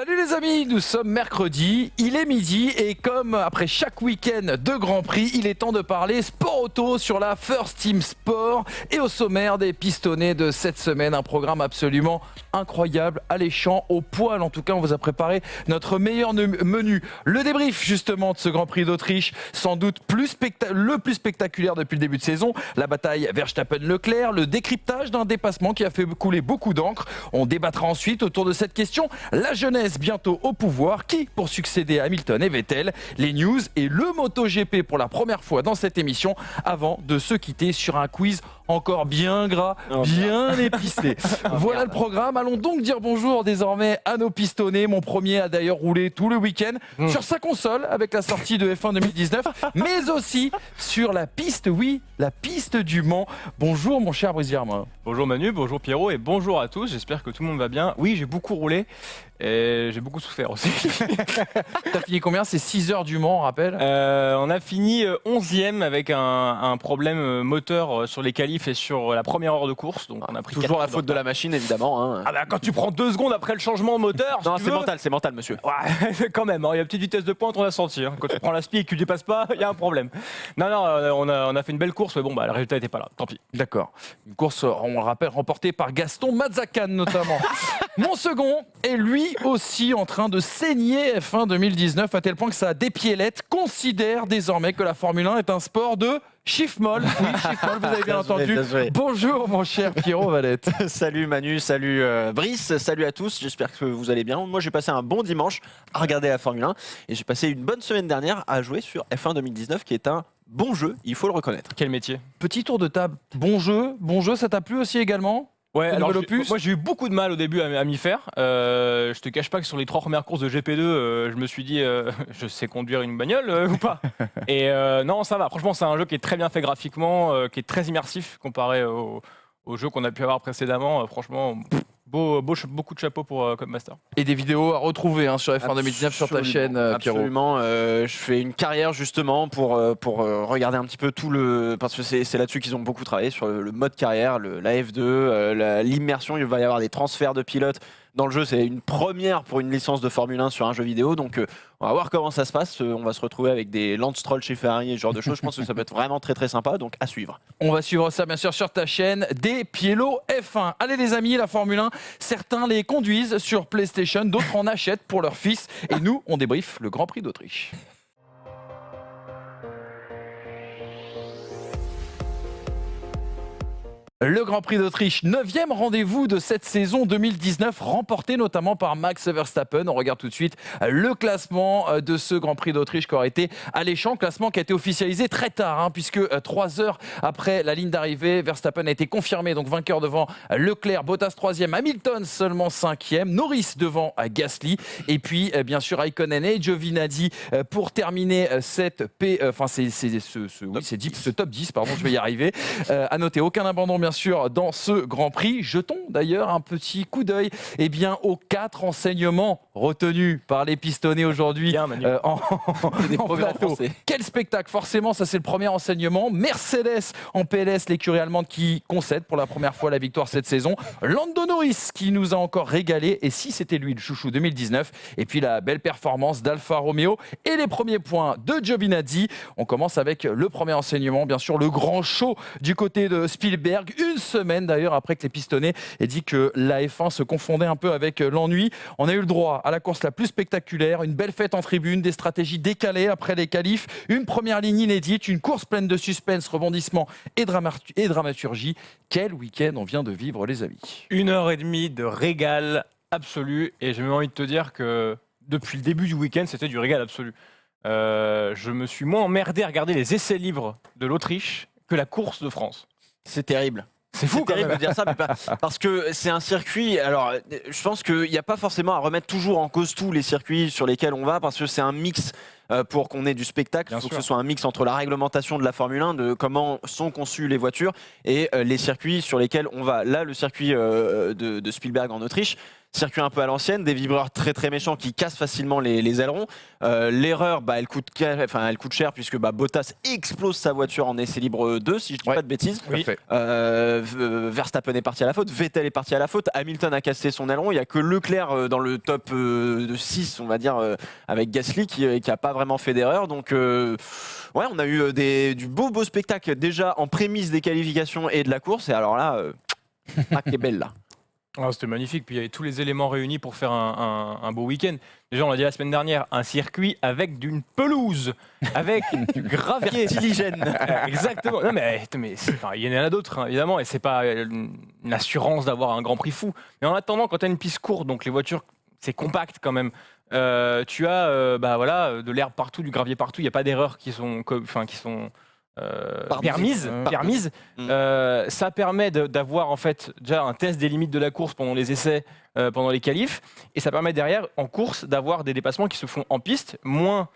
Salut les amis, nous sommes mercredi, il est midi et comme après chaque week-end de Grand Prix, il est temps de parler sport auto sur la First Team Sport et au sommaire des pistonnés de cette semaine, un programme absolument incroyable, alléchant, au poil en tout cas, on vous a préparé notre meilleur menu. Le débrief justement de ce Grand Prix d'Autriche, sans doute le plus spectaculaire depuis le début de saison, la bataille Verstappen-Leclerc, le décryptage d'un dépassement qui a fait couler beaucoup d'encre. On débattra ensuite autour de cette question, la jeunesse bientôt au pouvoir, qui pour succéder à Hamilton et Vettel, les news et le MotoGP pour la première fois dans cette émission, avant de se quitter sur un quiz encore bien gras, bien épicé. Voilà le programme. Allons donc dire bonjour désormais à nos pistonnés. Mon premier a d'ailleurs roulé tout le week-end sur sa console avec la sortie de F1 2019, mais aussi sur la piste, oui, la piste du Mans. Bonjour mon cher Brice Germain. Bonjour Manu, bonjour Pierrot et bonjour à tous. J'espère que tout le monde va bien. Oui, j'ai beaucoup roulé et j'ai beaucoup souffert aussi. T'as fini combien? C'est 6 heures du Mans, on rappelle. On a fini 11e avec un problème moteur sur les qualifs et sur la première heure de course. Donc on a pris toujours la faute de la machine évidemment. Hein. Ah bah quand tu prends 2 secondes après le changement de moteur. Non, si c'est mental monsieur. Ouais, quand même. Il y a une petite vitesse de pointe, on l'a senti. Hein. Quand tu prends la spi et que tu dépasses pas, il y a un problème. Non, on a fait une belle course, mais bon, le résultat n'était pas là. Tant pis. D'accord. Une course, on le rappelle, remportée par Gaston Mazzacane notamment. Mon second est lui aussi en train de saigner F1 2019 à tel point que sa dépiélette considère désormais que la Formule 1 est un sport de chiffre molle. Oui, chiffre molle, vous avez bien entendu. Bonjour mon cher Pierrot Valette. Salut Manu, salut Brice, salut à tous, j'espère que vous allez bien. Moi j'ai passé un bon dimanche à regarder la Formule 1 et j'ai passé une bonne semaine dernière à jouer sur F1 2019 qui est un bon jeu, il faut le reconnaître. Quel métier. Petit tour de table, bon jeu, ça t'a plu aussi également? Ouais, alors moi j'ai eu beaucoup de mal au début à m'y faire. Je te cache pas que sur les 3 premières courses de GP2, je me suis dit, je sais conduire une bagnole ou pas. Et non, ça va. Franchement, c'est un jeu qui est très bien fait graphiquement, qui est très immersif comparé aux jeux qu'on a pu avoir précédemment. Franchement, beaucoup de chapeau pour Codemaster. Et des vidéos à retrouver hein, sur F1 2019 sur ta chaîne, Pierrot. Absolument. Je fais une carrière justement pour regarder un petit peu tout le... Parce que c'est là-dessus qu'ils ont beaucoup travaillé, sur le mode carrière, la F2, l'immersion. Il va y avoir des transferts de pilotes dans le jeu. C'est une première pour une licence de Formule 1 sur un jeu vidéo. Donc on va voir comment ça se passe. On va se retrouver avec des Lance Stroll chez Ferrari et ce genre de choses. Je pense que ça peut être vraiment très très sympa. Donc à suivre. On va suivre ça bien sûr sur ta chaîne des Piélo F1. Allez les amis, la Formule 1, certains les conduisent sur PlayStation, d'autres en achètent pour leur fils. Et nous, on débriefe le Grand Prix d'Autriche. Le Grand Prix d'Autriche, 9e rendez-vous de cette saison 2019, remporté notamment par Max Verstappen. On regarde tout de suite le classement de ce Grand Prix d'Autriche qui aura été alléchant. Classement qui a été officialisé très tard, puisque 3 heures après la ligne d'arrivée, Verstappen a été confirmé, donc vainqueur devant Leclerc, Bottas 3e, Hamilton seulement 5e, Norris devant Gasly, et puis bien sûr Raikkonen et Giovinazzi pour terminer ce top 10, pardon, je vais y arriver. À noter, aucun abandon bien sûr dans ce Grand Prix. Jetons d'ailleurs un petit coup d'œil aux 4 enseignements retenus par les pistonnés aujourd'hui en plateau. Quel spectacle, forcément, ça c'est le premier enseignement. Mercedes en PLS, l'écurie allemande qui concède pour la première fois la victoire cette saison. Lando Norris qui nous a encore régalé, et si c'était lui le chouchou 2019. Et puis la belle performance d'Alfa Romeo et les premiers points de Giovinazzi. On commence avec le premier enseignement, bien sûr le grand show du côté de Spielberg. Une semaine d'ailleurs après que les pistonnés aient dit que la F1 se confondait un peu avec l'ennui. On a eu le droit à la course la plus spectaculaire, une belle fête en tribune, des stratégies décalées après les qualifs, une première ligne inédite, une course pleine de suspense, rebondissements et dramaturgie. Quel week-end on vient de vivre les amis. 1h30 de régal absolu, et j'ai même envie de te dire que depuis le début du week-end c'était du régal absolu. Je me suis moins emmerdé à regarder les essais libres de l'Autriche que la course de France. C'est terrible. C'est fou terrible de dire ça, mais parce que c'est un circuit. Alors, je pense qu'il n'y a pas forcément à remettre toujours en cause tous les circuits sur lesquels on va, parce que c'est un mix pour qu'on ait du spectacle. Il faut que ce soit un mix entre la réglementation de la Formule 1, de comment sont conçues les voitures, et les circuits sur lesquels on va. Là, le circuit de Spielberg en Autriche, circuit un peu à l'ancienne, des vibreurs très très méchants qui cassent facilement les ailerons. L'erreur, elle coûte cher puisque Bottas explose sa voiture en essai libre 2, si je dis pas de bêtises. Oui. Verstappen est parti à la faute, Vettel est parti à la faute, Hamilton a cassé son aileron. Il n'y a que Leclerc dans le top de 6, on va dire, avec Gasly qui n'a pas vraiment fait d'erreur. Donc on a eu du beau spectacle déjà en prémisse des qualifications et de la course. Et alors là, qui est belle là. Ah, c'était magnifique, puis il y avait tous les éléments réunis pour faire un beau week-end. Déjà, on l'a dit la semaine dernière, un circuit avec d'une pelouse, avec du gravier. Fertiligène. Exactement. Non, mais il y en a d'autres, hein, évidemment, et c'est pas une assurance d'avoir un Grand Prix fou. Mais en attendant, quand tu as une piste courte, donc les voitures, c'est compact quand même, tu as de l'herbe partout, du gravier partout, il n'y a pas d'erreurs qui sont permise. Ça permet d'avoir en fait déjà un test des limites de la course pendant les essais, pendant les qualifs, et ça permet derrière en course d'avoir des dépassements qui se font en piste, moins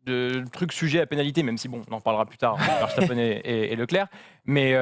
de trucs sujets à pénalité, même si bon, on en parlera plus tard, Verstappen et Leclerc, mais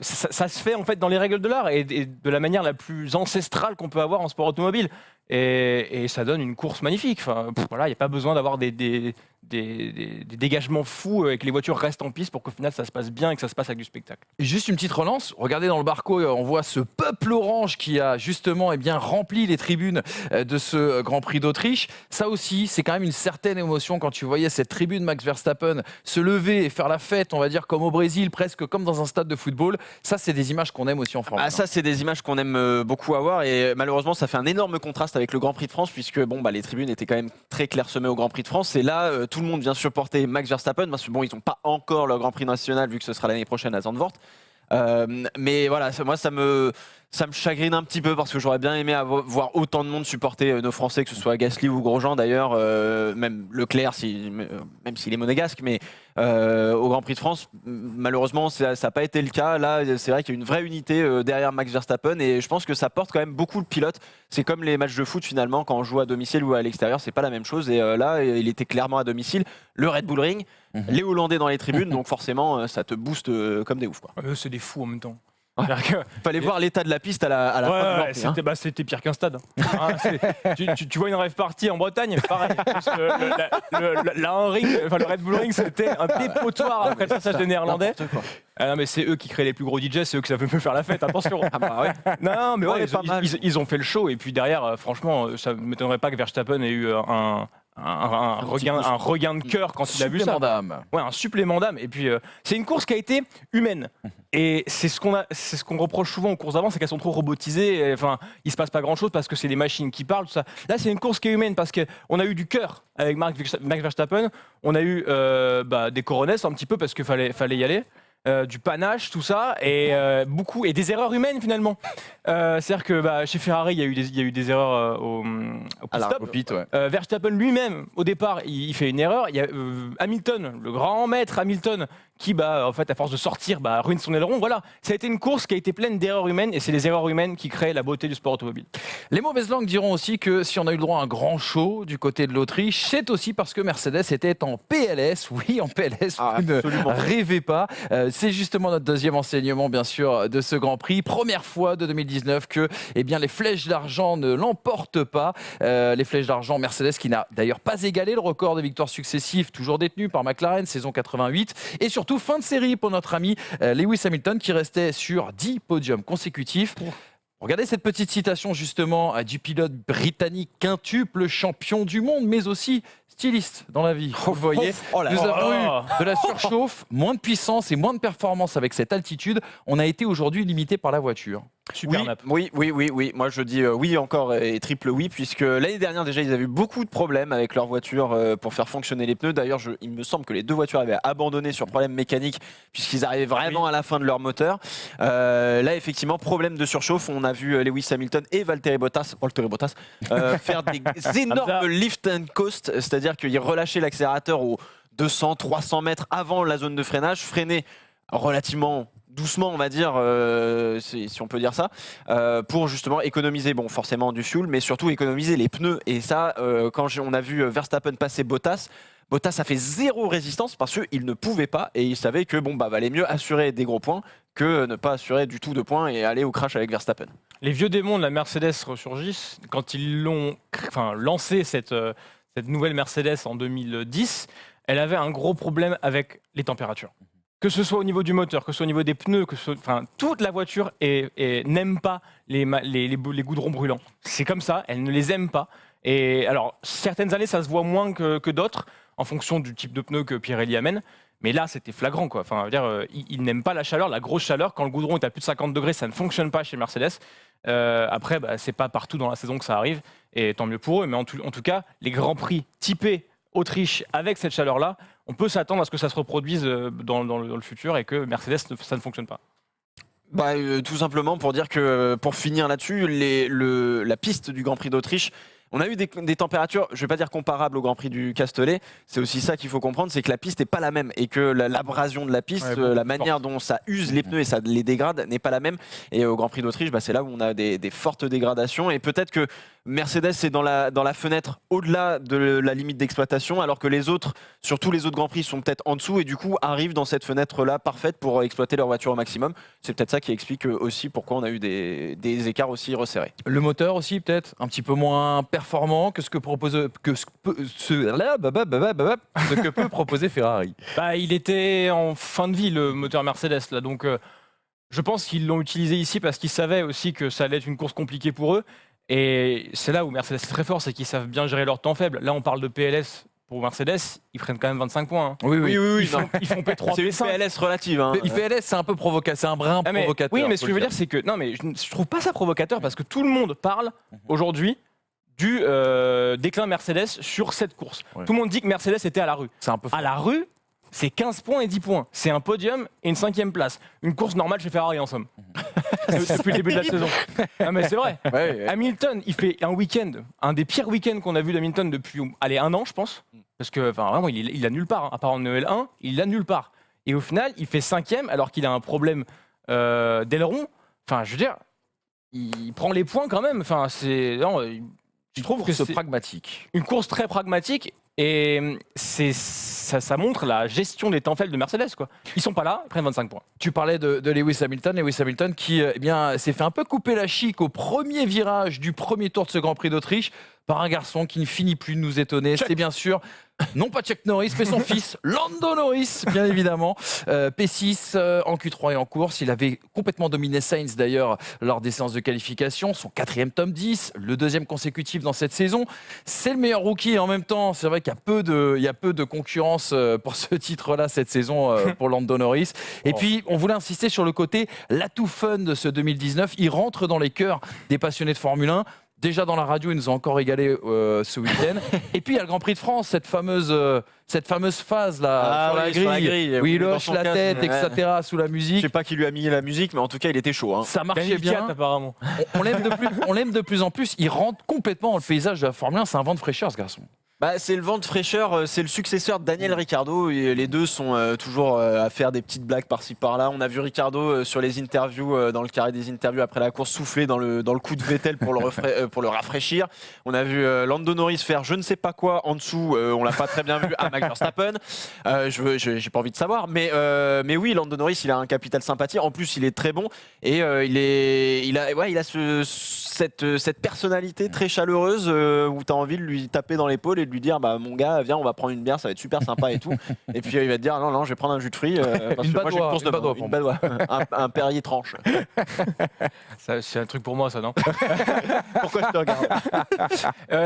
ça se fait en fait dans les règles de l'art et de la manière la plus ancestrale qu'on peut avoir en sport automobile, et ça donne une course magnifique. Enfin, voilà, il n'y a pas besoin d'avoir des dégagements fous et que les voitures restent en piste pour qu'au final ça se passe bien et que ça se passe avec du spectacle. Juste une petite relance, regardez dans le barco, on voit ce peuple orange qui a justement rempli les tribunes de ce Grand Prix d'Autriche. Ça aussi, c'est quand même une certaine émotion quand tu voyais cette tribune Max Verstappen se lever et faire la fête, on va dire comme au Brésil, presque comme dans un stade de football. Ça, c'est des images qu'on aime aussi en Formule 1. Ça, c'est des images qu'on aime beaucoup avoir, et malheureusement, ça fait un énorme contraste avec le Grand Prix de France, puisque les tribunes étaient quand même très clairsemées au Grand Prix de France, et là, tout le monde vient supporter Max Verstappen, parce que ils n'ont pas encore leur Grand Prix national, vu que ce sera l'année prochaine à Zandvoort. Mais voilà, moi ça me chagrine un petit peu, parce que j'aurais bien aimé voir autant de monde supporter nos Français, que ce soit Gasly ou Grosjean d'ailleurs, même Leclerc, même s'il est monégasque, mais au Grand Prix de France, malheureusement ça n'a pas été le cas. Là, c'est vrai qu'il y a une vraie unité derrière Max Verstappen, et je pense que ça porte quand même beaucoup le pilote. C'est comme les matchs de foot finalement, quand on joue à domicile ou à l'extérieur, c'est pas la même chose, et là il était clairement à domicile, le Red Bull Ring, les Hollandais dans les tribunes, donc forcément ça te booste comme des oufs, quoi. C'est des fous en même temps. Fallait voir l'état de la piste à la fin du Grand Prix, c'était pire qu'un stade. Tu vois une rave party en Bretagne, pareil. Le Red Bull Ring, c'était un dépotoir après le passage des Néerlandais. Non, mais c'est eux qui créent les plus gros DJ, c'est eux qui savent mieux faire la fête, attention. Non, mais ils ont fait le show, et puis derrière, franchement, ça ne m'étonnerait pas que Verstappen ait eu un regain de cœur quand il a vu ça. Un supplément d'âme. Et puis c'est une course qui a été humaine. Et c'est ce qu'on reproche souvent aux courses d'avant, c'est qu'elles sont trop robotisées. Enfin, il se passe pas grand chose parce que c'est des machines qui parlent, tout ça. Là, c'est une course qui est humaine parce qu'on a eu du cœur avec Max Verstappen. On a eu des coronesses un petit peu parce qu'il fallait y aller. Du panache, tout ça, et des erreurs humaines finalement. C'est-à-dire que chez Ferrari, il y a eu des erreurs au pit-stop. Verstappen lui-même, au départ, il fait une erreur. Il y a Hamilton, le grand maître Hamilton, qui, en fait, à force de sortir, ruine son aileron. Voilà, ça a été une course qui a été pleine d'erreurs humaines, et c'est les erreurs humaines qui créent la beauté du sport automobile. Les mauvaises langues diront aussi que si on a eu le droit à un grand show du côté de l'Autriche, c'est aussi parce que Mercedes était en PLS. Oui, en PLS, vous ne rêvez pas. C'est justement notre deuxième enseignement, bien sûr, de ce Grand Prix. Première fois de 2019 que les flèches d'argent ne l'emportent pas. Les flèches d'argent, Mercedes qui n'a d'ailleurs pas égalé le record de victoires successives, toujours détenu par McLaren, saison 88. Et surtout, fin de série pour notre ami Lewis Hamilton qui restait sur 10 podiums consécutifs. Regardez cette petite citation justement du pilote britannique quintuple champion du monde, mais aussi styliste dans la vie. Vous voyez, nous avons eu de la surchauffe, moins de puissance et moins de performance avec cette altitude. On a été aujourd'hui limité par la voiture. Super nappe. Oui. Moi, je dis oui encore et triple oui, puisque l'année dernière, déjà, ils avaient eu beaucoup de problèmes avec leur voiture pour faire fonctionner les pneus. D'ailleurs, il me semble que les deux voitures avaient abandonné sur problème mécanique, puisqu'ils arrivaient vraiment à la fin de leur moteur. Là, effectivement, problème de surchauffe. On a vu Lewis Hamilton et Valtteri Bottas faire des énormes lift and coast, c'est-à-dire qu'ils relâchaient l'accélérateur aux 200-300 mètres avant la zone de freinage, freiner relativement doucement, on va dire, si on peut dire ça, pour justement économiser, forcément du fuel, mais surtout économiser les pneus. Et ça, quand on a vu Verstappen passer Bottas a fait zéro résistance parce qu'il ne pouvait pas, et il savait que valait mieux assurer des gros points que ne pas assurer du tout de points et aller au crash avec Verstappen. les vieux démons de la Mercedes ressurgissent. Quand ils l'ont lancé, cette nouvelle Mercedes en 2010, elle avait un gros problème avec les températures. Que ce soit au niveau du moteur, que ce soit au niveau des pneus, toute la voiture n'aime pas les goudrons brûlants. C'est comme ça, elle ne les aime pas. Et alors, certaines années, ça se voit moins que d'autres, en fonction du type de pneu que Pirelli amène. Mais là, c'était flagrant, quoi. Enfin, il n'aime pas la chaleur, la grosse chaleur. Quand le goudron est à plus de 50 degrés, ça ne fonctionne pas chez Mercedes. Après, c'est pas partout dans la saison que ça arrive, et tant mieux pour eux. Mais en tout cas, les grands prix typés Autriche avec cette chaleur-là, on peut s'attendre à ce que ça se reproduise dans le futur et que Mercedes, ça ne fonctionne pas. Tout simplement pour dire que, pour finir là-dessus, la piste du Grand Prix d'Autriche, on a eu des températures, je ne vais pas dire comparables au Grand Prix du Castellet, c'est aussi ça qu'il faut comprendre, c'est que la piste n'est pas la même et que l'abrasion de la piste, la manière dont ça use les pneus et ça les dégrade n'est pas la même. Et au Grand Prix d'Autriche, c'est là où on a des fortes dégradations, et peut-être que Mercedes est dans la fenêtre au-delà de la limite d'exploitation, alors que les autres, sur tous les autres Grands Prix, sont peut-être en dessous et du coup arrivent dans cette fenêtre-là parfaite pour exploiter leur voiture au maximum. C'est peut-être ça qui explique aussi pourquoi on a eu des écarts aussi resserrés. Le moteur aussi, peut-être, un petit peu moins performant que ce que peut proposer Ferrari. Il était en fin de vie, le moteur Mercedes, là, donc je pense qu'ils l'ont utilisé ici parce qu'ils savaient aussi que ça allait être une course compliquée pour eux. Et c'est là où Mercedes est très fort, c'est qu'ils savent bien gérer leur temps faible. Là, on parle de PLS pour Mercedes, ils prennent quand même 25 points. Hein. Oui. Ils font P3, c'est une P5. PLS relative. Hein. PLS, c'est un peu provocateur, c'est un brin provocateur. Oui, mais ce que je veux dire, c'est que je trouve pas ça provocateur parce que tout le monde parle aujourd'hui du déclin Mercedes sur cette course. Ouais. Tout le monde dit que Mercedes était à la rue. C'est un peu fort. À la rue, c'est 15 points et 10 points. C'est un podium et une 5e place. Une course normale chez Ferrari, en somme. Depuis le début de la saison. Ah, mais c'est vrai. Ouais. Hamilton, il fait un week-end, un des pires week-ends qu'on a vu d'Hamilton depuis 1 an, je pense. Parce que vraiment, il a nulle part. Hein. À part en EL1, il a nulle part. Et au final, il fait 5e alors qu'il a un problème d'aileron. Enfin, je veux dire, il prend les points quand même. Enfin, je trouve que c'est pragmatique. Une course très pragmatique. Et ça montre la gestion des temps faibles de Mercedes, quoi. Ils sont pas là, ils prennent 25 points. Tu parlais de Lewis Hamilton qui s'est fait un peu couper la chic au premier virage du premier tour de ce Grand Prix d'Autriche par un garçon qui ne finit plus de nous étonner. C'est bien sûr, non pas Chuck Norris, mais son fils, Lando Norris, bien évidemment. P6 en Q3 et en course. Il avait complètement dominé Sainz d'ailleurs lors des séances de qualification. Son 4e top 10, le 2e consécutif dans cette saison. C'est le meilleur rookie et en même temps, c'est vrai qu'il y a peu de concurrence pour ce titre-là cette saison pour Lando Norris. Et puis, on voulait insister sur le côté l'atout fun de ce 2019. Il rentre dans les cœurs des passionnés de Formule 1. Déjà dans la radio, il nous a encore régalé ce week-end. Et puis il y a le Grand Prix de France, cette fameuse phase là sur la grille, où il hoche la tête, etc. sous la musique. Je sais pas qui lui a mis la musique, mais en tout cas il était chaud. Hein. Ça marchait bien. Apparemment. On l'aime de plus en plus. Il rentre complètement dans le paysage de la Formule 1. C'est un vent de fraîcheur, ce garçon. C'est le vent de fraîcheur, c'est le successeur de Daniel Ricciardo. Et les deux sont toujours à faire des petites blagues par-ci par-là. On a vu Ricciardo sur les interviews, dans le carré des interviews après la course, souffler dans le coup de Vettel pour le rafraîchir. On a vu Lando Norris faire je ne sais pas quoi en dessous. On l'a pas très bien vu à Max Verstappen. J'ai pas envie de savoir, mais oui, Lando Norris, il a un capital sympathie. En plus, il est très bon et il a cette personnalité très chaleureuse où tu as envie de lui taper dans l'épaule et de lui dire mon gars, viens, on va prendre une bière, ça va être super sympa et tout. Et puis il va te dire non, je vais prendre un jus de fruits parce que moi j'ai une course de badois, un Perrier tranche. C'est un truc pour moi, ça, non? Pourquoi je te regarde?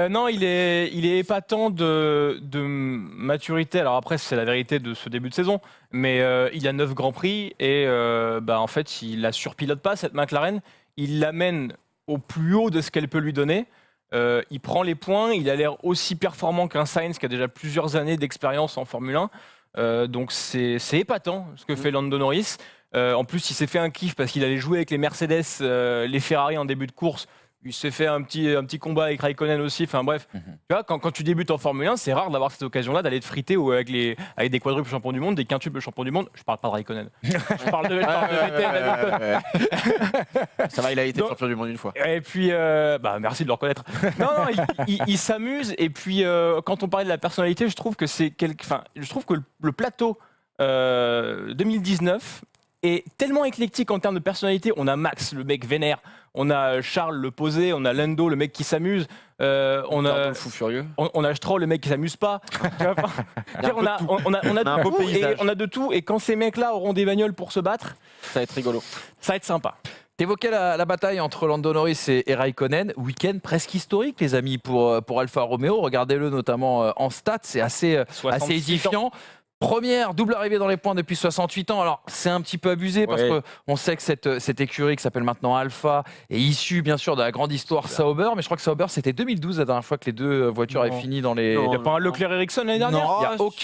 Non, il est épatant de maturité. Alors après, c'est la vérité de ce début de saison, mais il a 9 grands prix et en fait, il la surpilote pas cette McLaren. Il l'amène au plus haut de ce qu'elle peut lui donner. Il prend les points, il a l'air aussi performant qu'un Sainz qui a déjà plusieurs années d'expérience en Formule 1. Donc c'est épatant ce que fait Lando Norris. En plus, il s'est fait un kiff parce qu'il allait jouer avec les Mercedes, les Ferrari en début de course. Il s'est fait un petit combat avec Raikkonen aussi. Enfin bref, tu vois, quand tu débutes en Formule 1, c'est rare d'avoir cette occasion-là d'aller te friter avec des quadruples champions du monde, des quintuples champions du monde. Je parle pas de Raikkonen. Je parle de Vettel. Ça va, il a été champion du monde une fois. Et puis, merci de le reconnaître. Non, il s'amuse. Et puis, quand on parlait de la personnalité, je trouve que le plateau 2019 est tellement éclectique en termes de personnalité. On a Max, le mec vénère. On a Charles, le posé. On a Lando, le mec qui s'amuse. On a le fou furieux. on a Stroll, le mec qui s'amuse pas. On a un beau de tout, et paysage. on a de tout. Et quand ces mecs-là auront des bagnoles pour se battre, Ça va être rigolo. ça va être sympa. T'évoquais la bataille entre Lando Norris et Raikkonen. Week-end presque historique, les amis, pour Alfa Romeo. Regardez-le notamment en stats, c'est assez 66 édifiant. Première double arrivée dans les points depuis 68 ans. Alors, c'est un petit peu abusé parce Ouais. qu'on sait que cette écurie qui s'appelle maintenant Alpha est issue, bien sûr, de la grande histoire Sauber. Mais je crois que Sauber, c'était 2012 la dernière fois que les deux voitures avaient Non. fini dans les. Non. Il n'y a pas un Leclerc-Ericsson l'année dernière Non,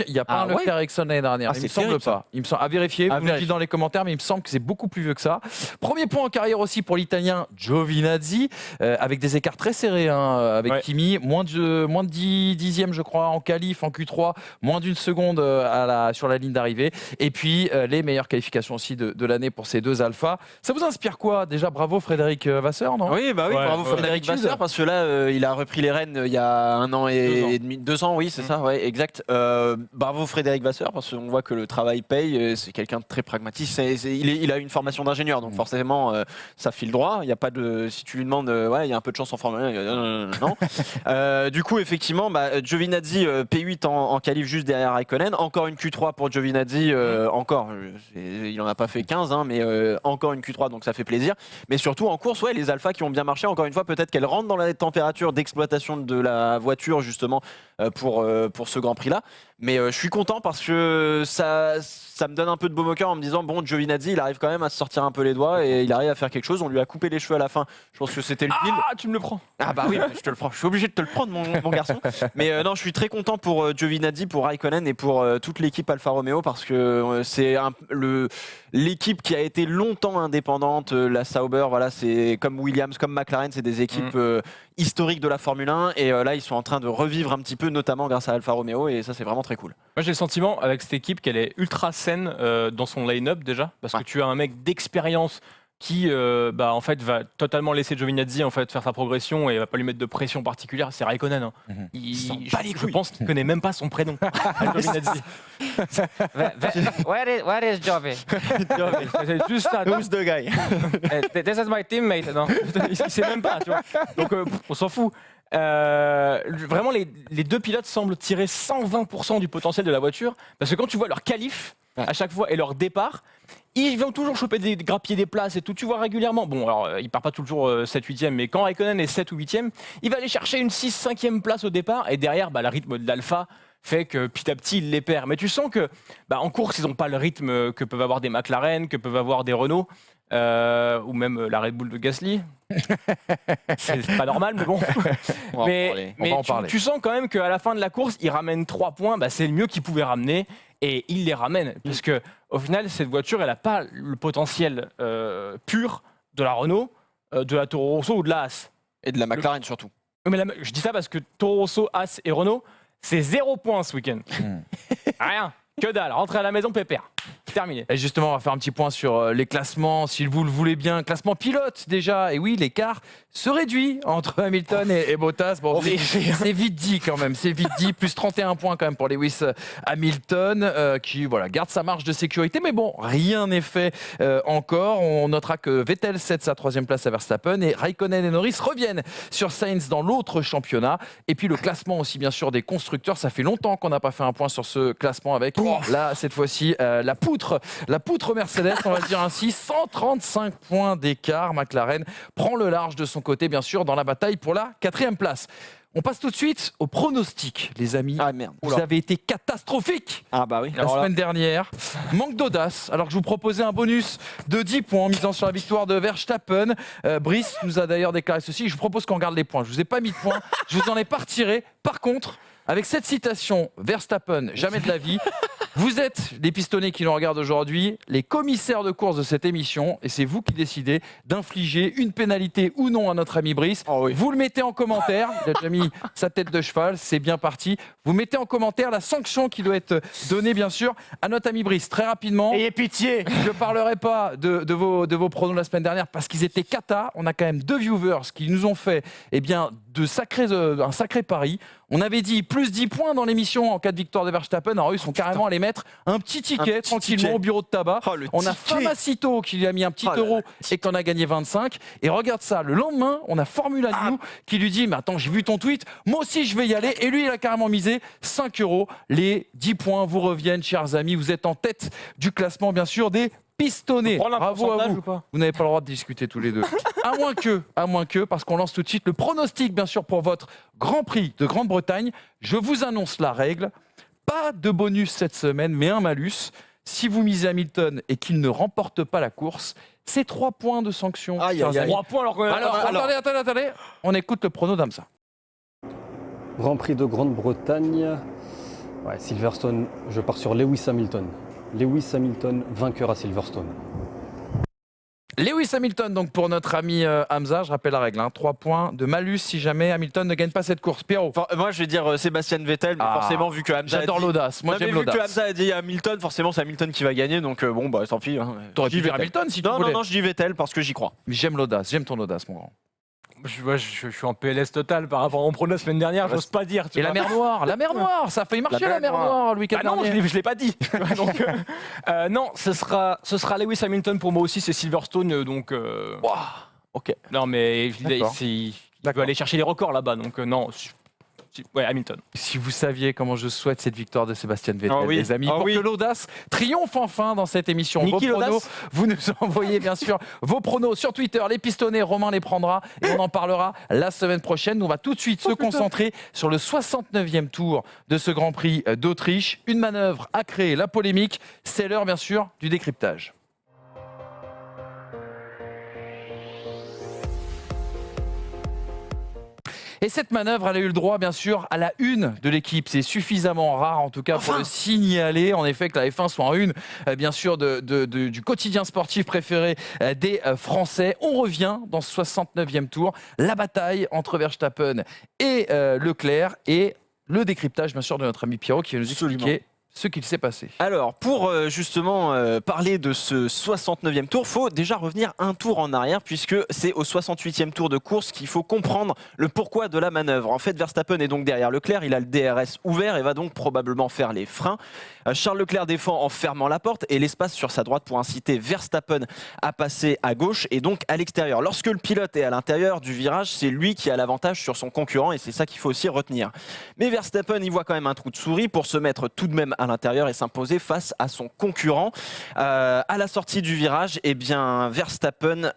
il n'y a pas Ah un ouais Leclerc Ericsson l'année dernière. Ah, Il me c'est semble terrible, pas. Il me semble, à vérifier, À vous me vérifier. dites dans les commentaires, mais il me semble que c'est beaucoup plus vieux que ça. Premier point en carrière aussi pour l'Italien Giovinazzi, avec des écarts très serrés avec Ouais. Kimi. Moins de 10 dixièmes, je crois, en qualif, en Q3, moins d'une seconde sur la ligne d'arrivée. Et puis, les meilleures qualifications aussi de l'année pour ces deux alphas. Ça vous inspire quoi? Déjà, bravo Frédéric Vasseur, non? Oui, bah oui, Ouais, bravo ouais. Frédéric D'habitude. Vasseur, parce que là, il a repris les rênes il y a 1 an et demi, 2 ans, oui, c'est ça, ouais, exact. Bravo Frédéric Vasseur, parce qu'on voit que le travail paye. C'est quelqu'un de très pragmatique. Il a une formation d'ingénieur, donc forcément, ça file droit. Il y a pas de, si tu lui demandes, ouais, il y a un peu de chance en Formule 1, non. Du coup, effectivement, Giovinazzi P8 en qualif juste derrière Raikkonen. Encore une Q3 pour Giovinazzi, il en a pas fait 15, hein, mais encore une Q3, donc ça fait plaisir. Mais surtout en course, ouais, les alphas qui ont bien marché. Encore une fois, peut-être qu'elles rentrent dans la température d'exploitation de la voiture justement pour ce Grand Prix-là. Mais je suis content parce que ça me donne un peu de baume au cœur en me disant bon, Giovinazzi, il arrive quand même à se sortir un peu les doigts et il arrive à faire quelque chose. On lui a coupé les cheveux à la fin. Je pense que c'était le deal. Ah, tu me le prends. Ah bah oui, je te le prends. Je suis obligé de te le prendre, mon garçon. Mais non, je suis très content pour Giovinazzi, pour Raikkonen et pour toute l'équipe Alfa Romeo parce que c'est l'équipe qui a été longtemps indépendante. La Sauber, voilà, c'est comme Williams, comme McLaren, c'est des équipes historiques de la Formule 1 et là ils sont en train de revivre un petit peu, notamment grâce à Alfa Romeo et ça c'est vraiment très cool. Moi j'ai le sentiment avec cette équipe qu'elle est ultra saine dans son line-up déjà, parce que tu as un mec d'expérience qui en fait va totalement laisser Giovinazzi en fait faire sa progression et va pas lui mettre de pression particulière. C'est Raikkonen. Hein. s'en bat les Je couilles. pense qu'il connaît même pas son prénom. Giovinazzi. Where is Jovi? C'est juste ça. Who's the guy? This is my teammate. Non. Il sait même pas. Tu vois. Donc on s'en fout. Vraiment, les deux pilotes semblent tirer 120% du potentiel de la voiture, parce que quand tu vois leur qualif à chaque fois et leur départ, ils vont toujours choper grappiller des places et tout, tu vois régulièrement. Bon, alors il part pas toujours 7-8e, mais quand Raikkonen est 7 ou 8e, il va aller chercher une 6-5e place au départ et derrière, le rythme de l'Alpha fait que petit à petit il les perd. Mais tu sens que en course, ils n'ont pas le rythme que peuvent avoir des McLaren, que peuvent avoir des Renault. Ou même la Red Bull de Gasly. C'est pas normal, mais bon. On va en parler. Tu sens quand même qu'à la fin de la course, il ramène 3 points. C'est le mieux qu'il pouvait ramener et il les ramène. Parce que au final, cette voiture, elle n'a pas le potentiel pur de la Renault, de la Toro Rosso ou de la Haas. Et de la McLaren surtout. Mais je dis ça parce que Toro Rosso, Haas et Renault, c'est 0 points ce week-end. Rien. Que dalle. Rentrer à la maison, pépère. Terminé. Et justement, on va faire un petit point sur les classements, si vous le voulez bien. Classement pilote déjà. Et oui, l'écart se réduit entre Hamilton et Bottas. Bon, c'est vite dit quand même. C'est vite dit. Plus 31 points quand même pour Lewis Hamilton qui garde sa marge de sécurité. Mais bon, rien n'est fait encore. On notera que Vettel cède sa 3e place à Verstappen et Raikkonen et Norris reviennent sur Sainz dans l'autre championnat. Et puis le classement aussi bien sûr des constructeurs. Ça fait longtemps qu'on n'a pas fait un point sur ce classement avec là cette fois-ci la poutre Mercedes, on va dire ainsi. 135 points d'écart. McLaren prend le large de son côté, bien sûr, dans la bataille pour la 4e place. On passe tout de suite au pronostic, les amis. Ah merde. Vous avez été catastrophique Ah bah oui. la semaine dernière. Manque d'audace, alors que je vous proposais un bonus de 10 points en misant sur la victoire de Verstappen. Brice nous a d'ailleurs déclaré ceci. Je vous propose qu'on garde les points. Je vous ai pas mis de points. Je vous en ai pas retiré. Par contre, avec cette citation, Verstappen, jamais de la vie. Vous êtes, les pistonnés qui nous regardent aujourd'hui, les commissaires de course de cette émission et c'est vous qui décidez d'infliger une pénalité ou non à notre ami Brice. Oh oui. Vous le mettez en commentaire. Il a déjà mis sa tête de cheval, c'est bien parti. Vous mettez en commentaire la sanction qui doit être donnée, bien sûr, à notre ami Brice. Très rapidement. Ayez pitié. Je ne parlerai pas de vos pronos la semaine dernière parce qu'ils étaient cata. On a quand même 2 viewers qui nous ont fait un sacré pari. On avait dit plus 10 points dans l'émission en cas de victoire de Verstappen. Alors eux, ils sont carrément allés mettre un petit ticket tranquillement au bureau de tabac. On a Famacito qui lui a mis un petit euro et qu'on a gagné 25. Et regarde ça, le lendemain, on a Formula New qui lui dit « Mais attends, j'ai vu ton tweet, moi aussi je vais y aller. » Et lui, il a carrément misé 5 euros. Les 10 points vous reviennent, chers amis. Vous êtes en tête du classement, bien sûr, des pistonnés. Bravo à vous. Vous n'avez pas le droit de discuter tous les deux. À moins que, parce qu'on lance tout de suite le pronostic, bien sûr, pour votre Grand Prix de Grande-Bretagne. Je vous annonce la règle. Pas de bonus cette semaine, mais un malus. Si vous misez Hamilton et qu'il ne remporte pas la course, c'est 3 points de sanction. 3 points alors Attendez. On écoute le prono d'Hamza. Grand Prix de Grande-Bretagne. Ouais, Silverstone, je pars sur Lewis Hamilton. Lewis Hamilton, vainqueur à Silverstone. Lewis Hamilton, donc pour notre ami Hamza, je rappelle la règle, 3 points de malus si jamais Hamilton ne gagne pas cette course. Pierrot. Enfin, moi je vais dire Sébastien Vettel, mais forcément vu que Hamza j'adore l'audace, moi j'aime l'audace. Vu que Hamza a dit Hamilton, forcément c'est Hamilton qui va gagner, donc bon bah tant pis. T'aurais pu dire Hamilton si tu voulais. Non, je dis Vettel parce que j'y crois. Mais j'aime l'audace, j'aime ton audace mon grand. Je suis en PLS total par rapport à mon prono de la semaine dernière, j'ose pas dire. Et la mer Noire, ça a failli marcher la mer Noire le week-end dernier. Non, je l'ai pas dit. Donc, non, ce sera Lewis Hamilton pour moi aussi, c'est Silverstone, donc. Ok. Non, mais il veut aller chercher les records là-bas, donc non. Ouais, Hamilton. Si vous saviez comment je souhaite cette victoire de Sébastien Vettel, les amis, pour que l'audace triomphe enfin dans cette émission. Niki vos pronos, vous nous envoyez bien sûr vos pronos sur Twitter, les pistonnés, Romain les prendra et on en parlera la semaine prochaine. Nous, on va tout de suite se concentrer sur le 69e tour de ce Grand Prix d'Autriche. Une manœuvre a créé la polémique, c'est l'heure bien sûr du décryptage. Et cette manœuvre, elle a eu le droit, bien sûr, à la une de l'équipe. C'est suffisamment rare, en tout cas, pour le signaler. En effet, que la F1 soit en une, bien sûr, du quotidien sportif préféré des Français. On revient dans ce 69e tour. La bataille entre Verstappen et Leclerc et le décryptage, bien sûr, de notre ami Pierrot qui va nous expliquer ce qu'il s'est passé. Alors, pour justement parler de ce 69e tour, il faut déjà revenir un tour en arrière, puisque c'est au 68e tour de course qu'il faut comprendre le pourquoi de la manœuvre. En fait, Verstappen est donc derrière Leclerc, il a le DRS ouvert et va donc probablement faire les freins. Charles Leclerc défend en fermant la porte et l'espace sur sa droite pour inciter Verstappen à passer à gauche et donc à l'extérieur. Lorsque le pilote est à l'intérieur du virage, c'est lui qui a l'avantage sur son concurrent et c'est ça qu'il faut aussi retenir. Mais Verstappen, il voit quand même un trou de souris pour se mettre tout de même à l'intérieur et s'imposer face à son concurrent. À la sortie du virage, eh bien, Verstappen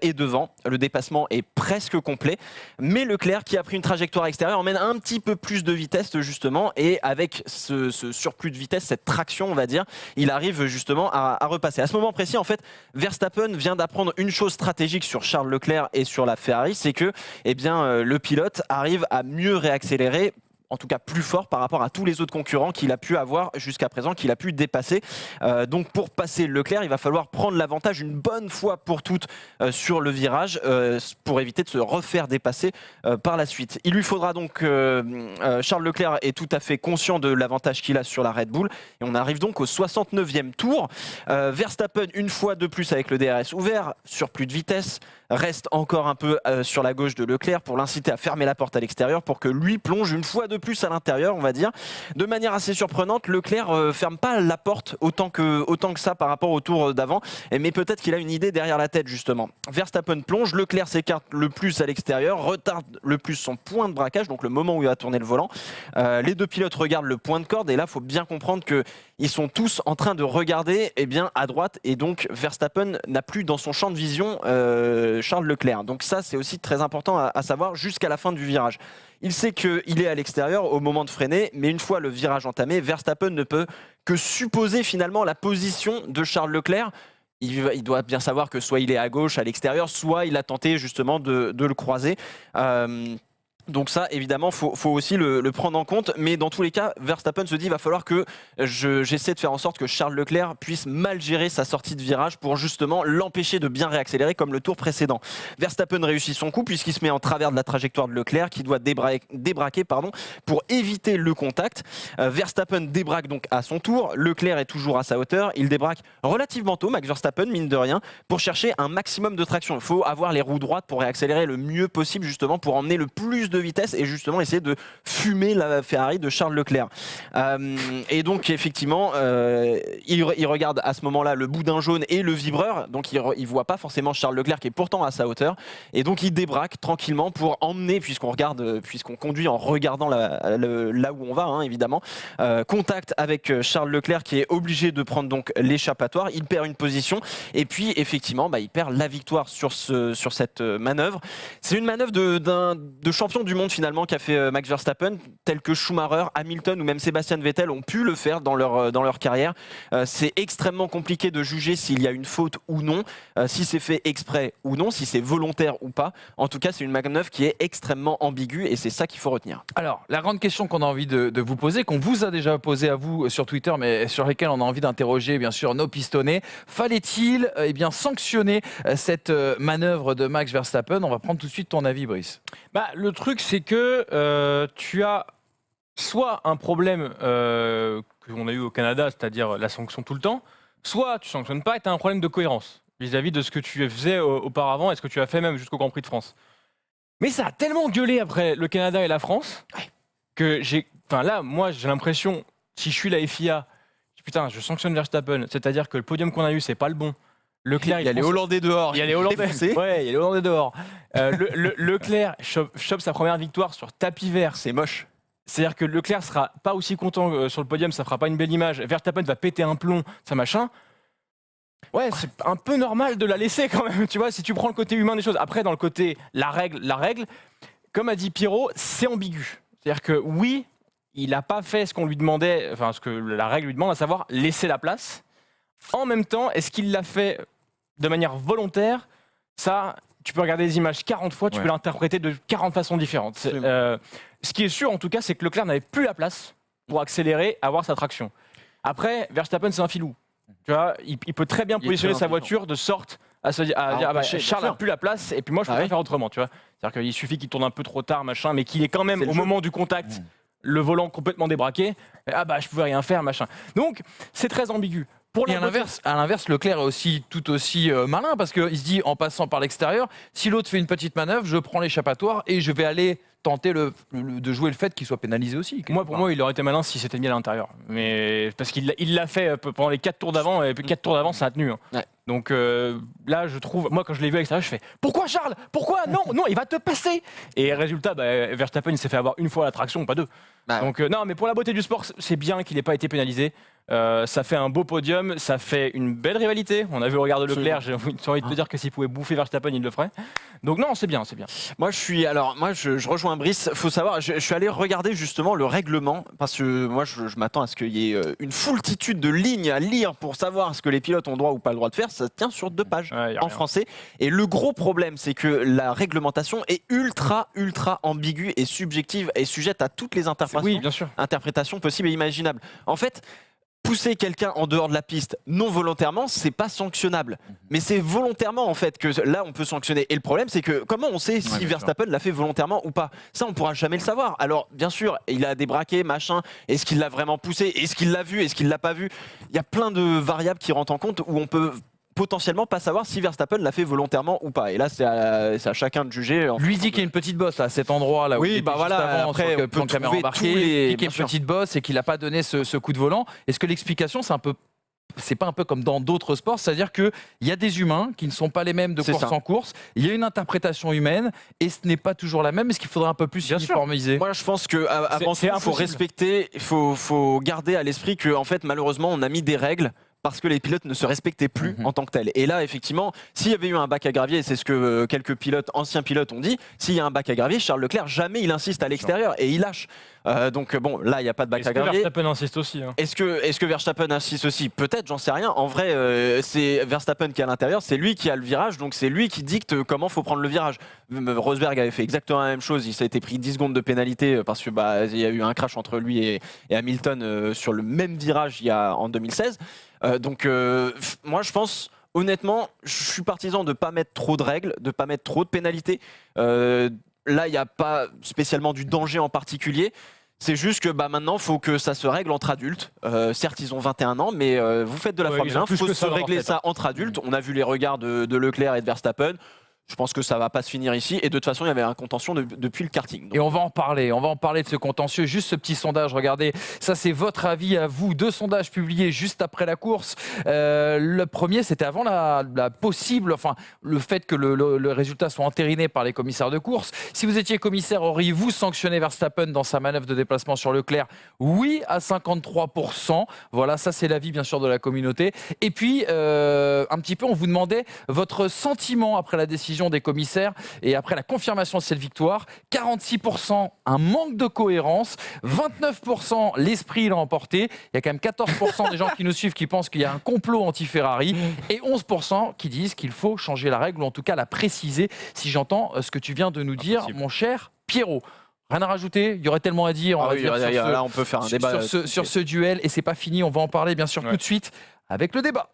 est devant. Le dépassement est presque complet. Mais Leclerc, qui a pris une trajectoire extérieure, emmène un petit peu plus de vitesse justement. Et avec ce surplus de vitesse, cette traction, on va dire, il arrive justement à repasser. À ce moment précis, en fait, Verstappen vient d'apprendre une chose stratégique sur Charles Leclerc et sur la Ferrari, c'est que eh bien, le pilote arrive à mieux réaccélérer, en tout cas plus fort par rapport à tous les autres concurrents qu'il a pu avoir jusqu'à présent, qu'il a pu dépasser. Donc pour passer Leclerc, il va falloir prendre l'avantage une bonne fois pour toutes sur le virage pour éviter de se refaire dépasser par la suite. Il lui faudra donc, Charles Leclerc est tout à fait conscient de l'avantage qu'il a sur la Red Bull et on arrive donc au 69e tour. Verstappen, une fois de plus avec le DRS ouvert, surplus de vitesse, reste encore un peu sur la gauche de Leclerc pour l'inciter à fermer la porte à l'extérieur pour que lui plonge une fois de plus à l'intérieur, on va dire. De manière assez surprenante, Leclerc ferme pas la porte autant que ça par rapport au tour d'avant, mais peut-être qu'il a une idée derrière la tête justement. Verstappen plonge, Leclerc s'écarte le plus à l'extérieur, retarde le plus son point de braquage, donc le moment où il va tourner le volant. Les deux pilotes regardent le point de corde et là, il faut bien comprendre qu'ils sont tous en train de regarder à droite et donc Verstappen n'a plus dans son champ de vision Charles Leclerc. Donc ça, c'est aussi très important à savoir jusqu'à la fin du virage. Il sait qu'il est à l'extérieur au moment de freiner, mais une fois le virage entamé, Verstappen ne peut que supposer finalement la position de Charles Leclerc. Il doit bien savoir que soit il est à gauche, à l'extérieur, soit il a tenté justement de le croiser. Donc ça, évidemment, faut aussi le prendre en compte. Mais dans tous les cas, Verstappen se dit, il va falloir que j'essaie de faire en sorte que Charles Leclerc puisse mal gérer sa sortie de virage pour justement l'empêcher de bien réaccélérer comme le tour précédent. Verstappen réussit son coup puisqu'il se met en travers de la trajectoire de Leclerc qui doit débraquer pour éviter le contact. Verstappen débraque donc à son tour. Leclerc est toujours à sa hauteur. Il débraque relativement tôt, Max Verstappen, mine de rien, pour chercher un maximum de traction. Il faut avoir les roues droites pour réaccélérer le mieux possible justement pour emmener le plus de vitesse et justement essayer de fumer la Ferrari de Charles Leclerc. Et donc effectivement, il regarde à ce moment-là le boudin jaune et le vibreur, donc il voit pas forcément Charles Leclerc qui est pourtant à sa hauteur, et donc il débraque tranquillement pour emmener, puisqu'on conduit en regardant là où on va, hein, évidemment, contact avec Charles Leclerc qui est obligé de prendre donc l'échappatoire. Il perd une position et puis effectivement il perd la victoire sur cette manœuvre. C'est une manœuvre de champion du monde finalement qu'a fait Max Verstappen, tel que Schumacher, Hamilton ou même Sébastien Vettel ont pu le faire dans leur carrière. C'est extrêmement compliqué de juger s'il y a une faute ou non, si c'est fait exprès ou non, si c'est volontaire ou pas. En tout cas, c'est une manœuvre qui est extrêmement ambiguë et c'est ça qu'il faut retenir. Alors, la grande question qu'on a envie de vous poser, qu'on vous a déjà posée à vous sur Twitter, mais sur lesquelles on a envie d'interroger bien sûr nos pistonnés, fallait-il sanctionner cette manœuvre de Max Verstappen? On va prendre tout de suite ton avis, Brice. Le truc, c'est que tu as soit un problème qu'on a eu au Canada, c'est-à-dire la sanction tout le temps, soit tu sanctionnes pas et tu as un problème de cohérence vis-à-vis de ce que tu faisais auparavant et ce que tu as fait même jusqu'au Grand Prix de France. Mais ça a tellement gueulé après le Canada et la France que moi j'ai l'impression, si je suis la FIA, putain, je sanctionne Verstappen, c'est-à-dire que le podium qu'on a eu, c'est pas le bon. Leclerc, il y a les Hollandais dehors. Il y a les Hollandais. Ouais, il y a les Hollandais dehors. Leclerc chope sa première victoire sur tapis vert. C'est moche. C'est-à-dire que Leclerc sera pas aussi content sur le podium, ça fera pas une belle image. Verstappen va péter un plomb, ça machin. Ouais, c'est un peu normal de la laisser quand même, tu vois, si tu prends le côté humain des choses. Après, dans le côté la règle, comme a dit Pierrot, c'est ambigu. C'est-à-dire que oui, il n'a pas fait ce qu'on lui demandait, enfin ce que la règle lui demande, à savoir laisser la place. En même temps, est-ce qu'il l'a fait de manière volontaire? Ça, tu peux regarder les images 40 fois, tu peux l'interpréter de 40 façons différentes. Ce qui est sûr, en tout cas, c'est que Leclerc n'avait plus la place pour accélérer, avoir sa traction. Après, Verstappen, c'est un filou. Tu vois, il peut très bien positionner sa voiture de sorte à se dire, Charles n'a plus la place, et puis moi, je peux pas faire autrement. Tu vois, c'est-à-dire qu'il suffit qu'il tourne un peu trop tard, machin, mais qu'il est quand même, au moment du contact, le volant complètement débraqué. Je pouvais rien faire, machin. Donc, c'est très ambigu. Et à l'inverse, Leclerc est tout aussi malin parce qu'il se dit en passant par l'extérieur, si l'autre fait une petite manœuvre, je prends l'échappatoire et je vais aller tenter de jouer le fait qu'il soit pénalisé aussi. Pour moi, il aurait été malin si c'était mis à l'intérieur. Mais parce qu'il l'a fait pendant les 4 tours d'avant et puis 4 tours d'avant, ça a tenu. Hein. Ouais. Donc là, je trouve, moi quand je l'ai vu à l'extérieur, je fais pourquoi Charles? Pourquoi? Non, il va te passer. Et résultat, Verstappen il s'est fait avoir une fois la traction, pas deux. Donc non, mais pour la beauté du sport, c'est bien qu'il n'ait pas été pénalisé. Ça fait un beau podium, ça fait une belle rivalité. On a vu regarder Leclerc, j'ai envie de te dire que s'il pouvait bouffer Verstappen, il le ferait. Donc non, c'est bien. Moi, je rejoins Brice. Faut savoir, je suis allé regarder justement le règlement parce que moi, je m'attends à ce qu'il y ait une foultitude de lignes à lire pour savoir ce que les pilotes ont droit ou pas le droit de faire. Ça tient sur 2 pages en français. Et le gros problème, c'est que la réglementation est ultra ambiguë et subjective et sujette à toutes les interprétations possibles et imaginables. En fait, pousser quelqu'un en dehors de la piste non volontairement, c'est pas sanctionnable. Mais c'est volontairement en fait que là on peut sanctionner. Et le problème c'est que comment on sait si Verstappen l'a fait volontairement ou pas? Ça on pourra jamais le savoir. Alors bien sûr, il a débraqué, machin. Est-ce qu'il l'a vraiment poussé? Est-ce qu'il l'a vu? Est-ce qu'il l'a pas vu? Il y a plein de variables qui rentrent en compte où on peut potentiellement pas savoir si Verstappen l'a fait volontairement ou pas. Et là, c'est à chacun de juger. Lui dit qu'il y a une petite bosse là, à cet endroit là. Oui, après, on peut caméra embarquée, il dit qu'il y a une petite bosse et qu'il n'a pas donné ce coup de volant. Est-ce que l'explication, c'est pas un peu comme dans d'autres sports, c'est-à-dire qu'il y a des humains qui ne sont pas les mêmes de course en course, il y a une interprétation humaine et ce n'est pas toujours la même. Est-ce qu'il faudrait un peu plus uniformiser? Moi je pense qu'avant tout, il faut respecter, il faut garder à l'esprit que en fait, malheureusement, on a mis des règles parce que les pilotes ne se respectaient plus en tant que tels. Et là, effectivement, s'il y avait eu un bac à gravier, et c'est ce que quelques anciens pilotes ont dit, s'il y a un bac à gravier, Charles Leclerc, jamais il insiste à l'extérieur et il lâche. Donc bon, là, il n'y a pas de bac à gravier. Verstappen insiste aussi. Hein. Est-ce que Verstappen insiste aussi? Peut-être, j'en sais rien. En vrai, c'est Verstappen qui est à l'intérieur, c'est lui qui a le virage, donc c'est lui qui dicte comment il faut prendre le virage. Rosberg avait fait exactement la même chose, il s'est été pris 10 secondes de pénalité parce que il y a eu un crash entre lui et Hamilton sur le même virage en 2016. Donc moi je pense honnêtement, je suis partisan de ne pas mettre trop de règles, de ne pas mettre trop de pénalités. Là il n'y a pas spécialement du danger en particulier. C'est juste que maintenant, il faut que ça se règle entre adultes. Certes, ils ont 21 ans, mais vous faites de la Formule 1, il faut se régler ça entre adultes. On a vu les regards de Leclerc et de Verstappen. Je pense que ça va pas se finir ici. Et de toute façon, il y avait un contentieux depuis le karting. Donc, Et on va en parler de ce contentieux. Juste ce petit sondage, regardez, ça c'est votre avis à vous. 2 sondages publiés juste après la course. Le premier, c'était avant le fait que le résultat soit entériné par les commissaires de course. Si vous étiez commissaire, auriez-vous sanctionné Verstappen dans sa manœuvre de déplacement sur Leclerc? Oui, à 53%. Voilà, ça c'est l'avis bien sûr de la communauté. Et puis, un petit peu, on vous demandait votre sentiment après la décision des commissaires et après la confirmation de cette victoire. 46% un manque de cohérence, 29% l'esprit l'a emporté. Il y a quand même 14% des gens qui nous suivent qui pensent qu'il y a un complot anti-Ferrari et 11% qui disent qu'il faut changer la règle ou en tout cas la préciser. Si j'entends ce que tu viens de nous dire, mon cher Pierrot. Rien à rajouter, il y aurait tellement à dire. Là, on peut faire un débat sur ce duel et c'est pas fini. On va en parler bien sûr tout de suite avec le débat.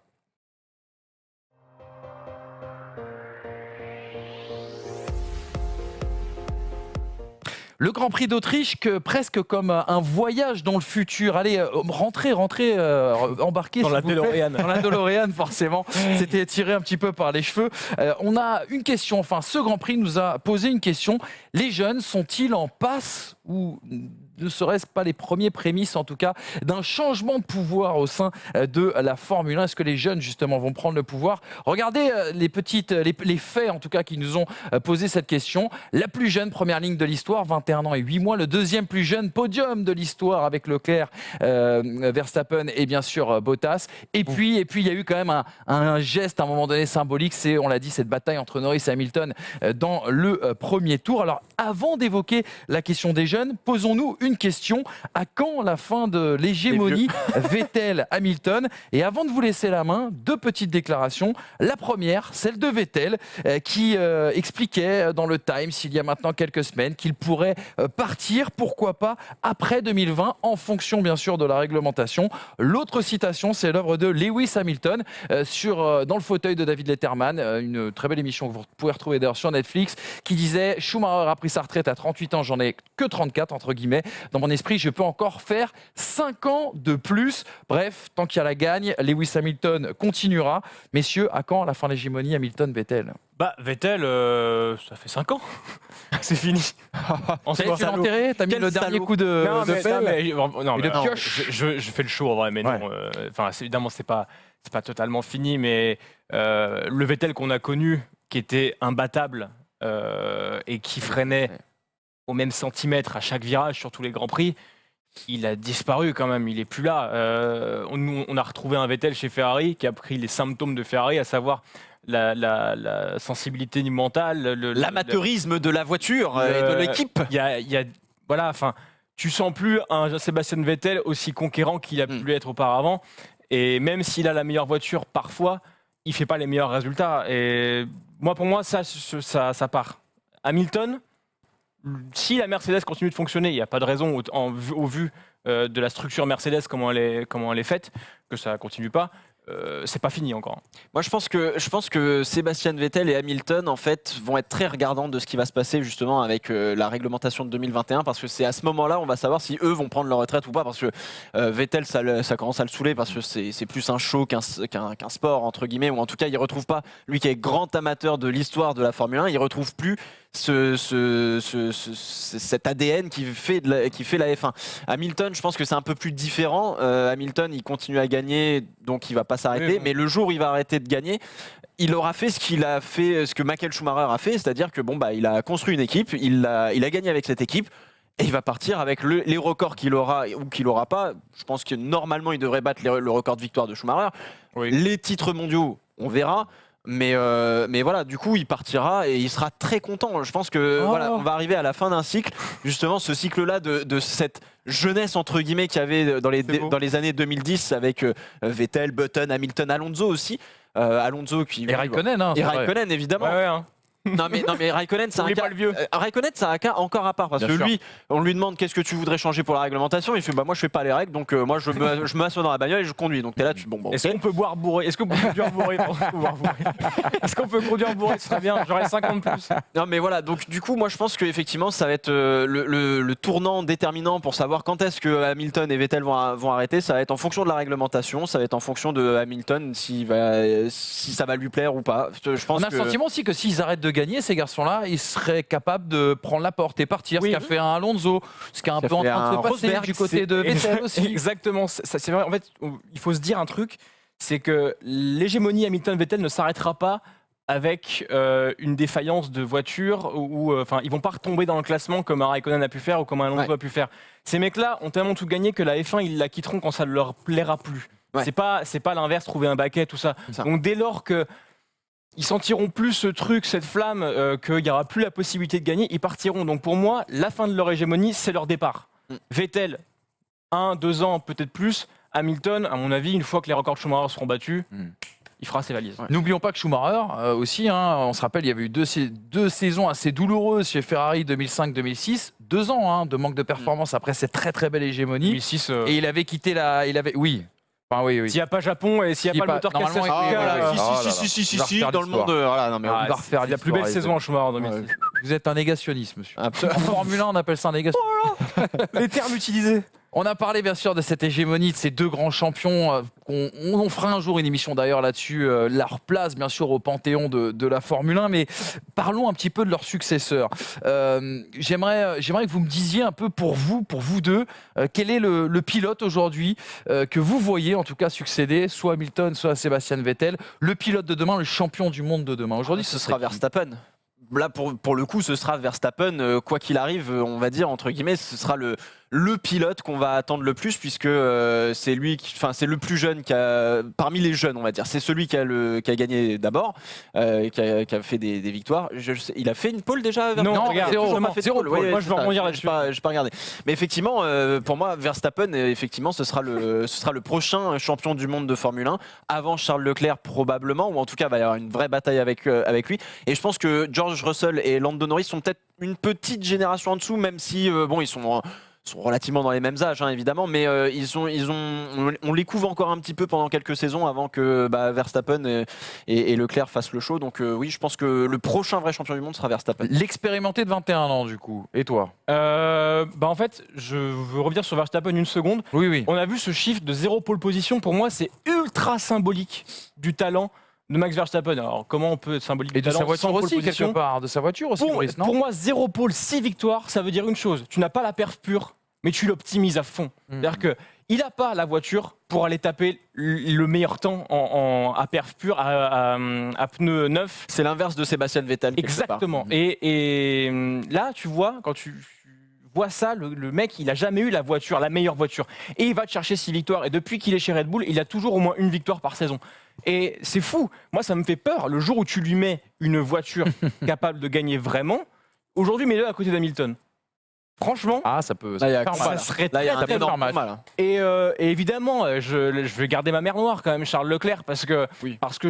Le Grand Prix d'Autriche, presque comme un voyage dans le futur. Allez, rentrez, embarquez Dans la s'il vous plaît. DeLorean. Dans la DeLorean, forcément. C'était tiré un petit peu par les cheveux. On a une question, ce Grand Prix nous a posé une question. Les jeunes sont-ils en passe ou ne serait-ce pas les premiers prémices, en tout cas, d'un changement de pouvoir au sein de la Formule 1 ? Est-ce que les jeunes, justement, vont prendre le pouvoir ? Regardez les faits, en tout cas, qui nous ont posé cette question. La plus jeune première ligne de l'histoire, 21 ans et 8 mois. Le deuxième plus jeune podium de l'histoire avec Leclerc, Verstappen et bien sûr Bottas. Et puis, il y a eu quand même un geste à un moment donné symbolique. C'est, on l'a dit, cette bataille entre Norris et Hamilton dans le premier tour. Alors, avant d'évoquer la question des jeunes, posons-nous une question. À quand la fin de l'hégémonie Vettel-Hamilton ? Et avant de vous laisser la main, 2 petites déclarations. La première, celle de Vettel, qui expliquait dans le Times, il y a maintenant quelques semaines, qu'il pourrait partir, pourquoi pas, après 2020, en fonction bien sûr de la réglementation. L'autre citation, c'est l'œuvre de Lewis Hamilton, dans le fauteuil de David Letterman, une très belle émission que vous pouvez retrouver d'ailleurs sur Netflix, qui disait « Schumacher a pris sa retraite à 38 ans, j'en ai que 34, entre guillemets. Dans mon esprit, je peux encore faire 5 ans de plus. » Bref, tant qu'il y a la gagne, Lewis Hamilton continuera. Messieurs, à quand la fin de l'hégémonie Hamilton-Vettel ? Vettel, ça fait 5 ans. C'est fini. Tu l'as enterré ? T'as mis le dernier coup de pelle Non, et de pioche. je fais le show en vrai, mais non. Évidemment, c'est pas totalement fini, mais le Vettel qu'on a connu, qui était imbattable et qui freinait au même centimètre à chaque virage sur tous les Grands Prix, il a disparu quand même, il est plus là. On a retrouvé un Vettel chez Ferrari qui a pris les symptômes de Ferrari, à savoir la sensibilité du mental, l'amateurisme de la voiture et de l'équipe. Tu sens plus un Sébastien Vettel aussi conquérant qu'il a pu être auparavant. Et même s'il a la meilleure voiture, parfois, il fait pas les meilleurs résultats. Et pour moi, ça part. Hamilton, si la Mercedes continue de fonctionner, il n'y a pas de raison, au vu de la structure Mercedes, comment elle est faite, que ça ne continue pas. C'est pas fini encore. Moi, je pense que Sébastien Vettel et Hamilton, en fait, vont être très regardants de ce qui va se passer justement avec la réglementation de 2021, parce que c'est à ce moment-là, on va savoir si eux vont prendre leur retraite ou pas, parce que Vettel, ça commence à le saouler, parce que c'est plus un show qu'un sport, entre guillemets, ou en tout cas, il retrouve pas, lui qui est grand amateur de l'histoire de la Formule 1, il retrouve plus cet ADN qui fait la F1. Hamilton, je pense que c'est un peu plus différent. Hamilton, il continue à gagner, donc il va pas s'arrêter. Mais le jour où il va arrêter de gagner, il aura fait ce que Michael Schumacher a fait, c'est-à-dire que il a construit une équipe, il a gagné avec cette équipe. Et il va partir avec les records qu'il aura ou qu'il n'aura pas. Je pense que normalement, il devrait battre le record de victoire de Schumacher. Oui. Les titres mondiaux, on verra. Mais voilà, du coup, il partira et il sera très content. Je pense que on va arriver à la fin d'un cycle. Justement, ce cycle-là de cette jeunesse, entre guillemets, qu'il y avait dans les années 2010 avec Vettel, Button, Hamilton, Alonso aussi. Alonso qui... Et Raikkonen, et Raikkonen, évidemment. Ouais. Non mais Raikkonen, c'est un cas. Raikkonen, c'est un cas encore à part parce que lui, on lui demande qu'est-ce que tu voudrais changer pour la réglementation. Il fait moi je fais pas les règles, donc moi je m'assois dans la bagnole et je conduis. Donc t'es là, Est-ce qu'on peut boire bourré ? Est-ce qu'on peut conduire bourré ? Est-ce qu'on peut conduire bourré ? Ce serait bien. J'aurais 50 plus. Non mais voilà. Donc du coup, moi je pense qu'effectivement, ça va être le tournant déterminant pour savoir quand est-ce que Hamilton et Vettel vont arrêter. Ça va être en fonction de la réglementation. Ça va être en fonction de Hamilton si ça va lui plaire ou pas. Je pense on a le sentiment aussi que s'ils arrêtent de gagner, ces garçons-là, ils seraient capables de prendre la porte et partir. Oui. Ce qu'a fait un Alonso, ce qui est un Ce peu qu'a en fait train de se un passer Rosberg, du côté de Vettel aussi. Exactement, c'est vrai. En fait, il faut se dire un truc, c'est que l'hégémonie Hamilton-Vettel ne s'arrêtera pas avec une défaillance de voiture ou enfin ils vont pas retomber dans le classement comme un Raikkonen a pu faire ou comme un Alonso a pu faire. Ces mecs-là ont tellement tout gagné que la F1 ils la quitteront quand ça ne leur plaira plus. Ouais. C'est pas l'inverse, trouver un baquet, tout ça. C'est ça. Donc dès lors que ils sentiront plus ce truc, cette flamme, qu'il n'y aura plus la possibilité de gagner, ils partiront. Donc pour moi, la fin de leur hégémonie, c'est leur départ. Vettel, 1-2 ans, peut-être plus. Hamilton, à mon avis, une fois que les records de Schumacher seront battus, il fera ses valises. N'oublions pas que Schumacher aussi, on se rappelle, il y avait eu deux saisons assez douloureuses chez Ferrari 2005-2006, 2 ans de manque de performance après cette très très belle hégémonie. 2006, Et il avait quitté oui. Enfin, oui. s'il n'y a pas Japon et s'il n'y a pas le moteur cassé, normalement, Ah, voilà. ouais, Oh là là. si, Il va refaire dans le l'histoire. monde. Voilà, non, mais Ah, va refaire c'est la plus belle l'histoire, saison en Schumacher en 2006. Vous êtes un négationniste, monsieur. Absolument. En Formule 1, on appelle ça un négationniste. Les termes utilisés. On a parlé bien sûr de cette hégémonie de ces deux grands champions. On fera un jour une émission d'ailleurs là-dessus, leur place bien sûr au panthéon de la Formule 1, mais parlons un petit peu de leurs successeurs. J'aimerais que vous me disiez un peu pour vous deux, quel est le pilote aujourd'hui que vous voyez en tout cas succéder soit à Hamilton, soit à Sébastien Vettel, le pilote de demain, le champion du monde de demain. Aujourd'hui, Ce sera Verstappen. Là, pour le coup, ce sera Verstappen. Quoi qu'il arrive, on va dire, entre guillemets, ce sera le pilote qu'on va attendre le plus, puisque c'est lui, c'est le plus jeune parmi les jeunes, on va dire. C'est celui qui a gagné d'abord, qui a fait des victoires. Il a fait une pole déjà Verstappen Non, regarde, zéro, justement, pas fait de zéro pole. pole. Ouais, Moi, je vais c'est ça. rebondir là-dessus. J'ai pas regardé. Mais effectivement, pour moi, Verstappen, effectivement, ce sera le prochain champion du monde de Formule 1, avant Charles Leclerc probablement, ou en tout cas, il va y avoir une vraie bataille avec lui. Et je pense que George Russell et Lando Norris sont peut-être une petite génération en dessous, même si ils sont relativement dans les mêmes âges, évidemment, mais on les couvre encore un petit peu pendant quelques saisons avant que Verstappen et Leclerc fassent le show. Donc oui, je pense que le prochain vrai champion du monde sera Verstappen. l'expérimenté de 21 ans du coup. Et toi? En fait, je veux revenir sur Verstappen une seconde. Oui. On a vu ce chiffre de 0 pole position. Pour moi, c'est ultra symbolique du talent de Max Verstappen. Alors, comment on peut être symbolique Et du de sa talent voiture sans pole aussi, position quelque part. De sa voiture aussi, Maurice, non? Pour moi, 0 pole, 6 victoires, ça veut dire une chose. Tu n'as pas la perf pure, mais tu l'optimises à fond. C'est-à-dire qu'il n'a pas la voiture pour aller taper le meilleur temps à perf pure, à pneu neuf. C'est l'inverse de Sébastien Vettel. quelque Exactement. part. Et là, tu vois, quand tu vois ça, le mec, il a jamais eu la meilleure voiture. Et il va te chercher 6 victoires. Et depuis qu'il est chez Red Bull, il a toujours au moins une victoire par saison. Et c'est fou. Moi, ça me fait peur. Le jour où tu lui mets une voiture capable de gagner vraiment, aujourd'hui, mets-le à côté d'Hamilton. Franchement, Ah, ça peut Là, il y a faire un mal. ça serait Là, il y a un très, très énorme match. mal. et évidemment, je vais garder ma mère noire quand même, Charles Leclerc, parce que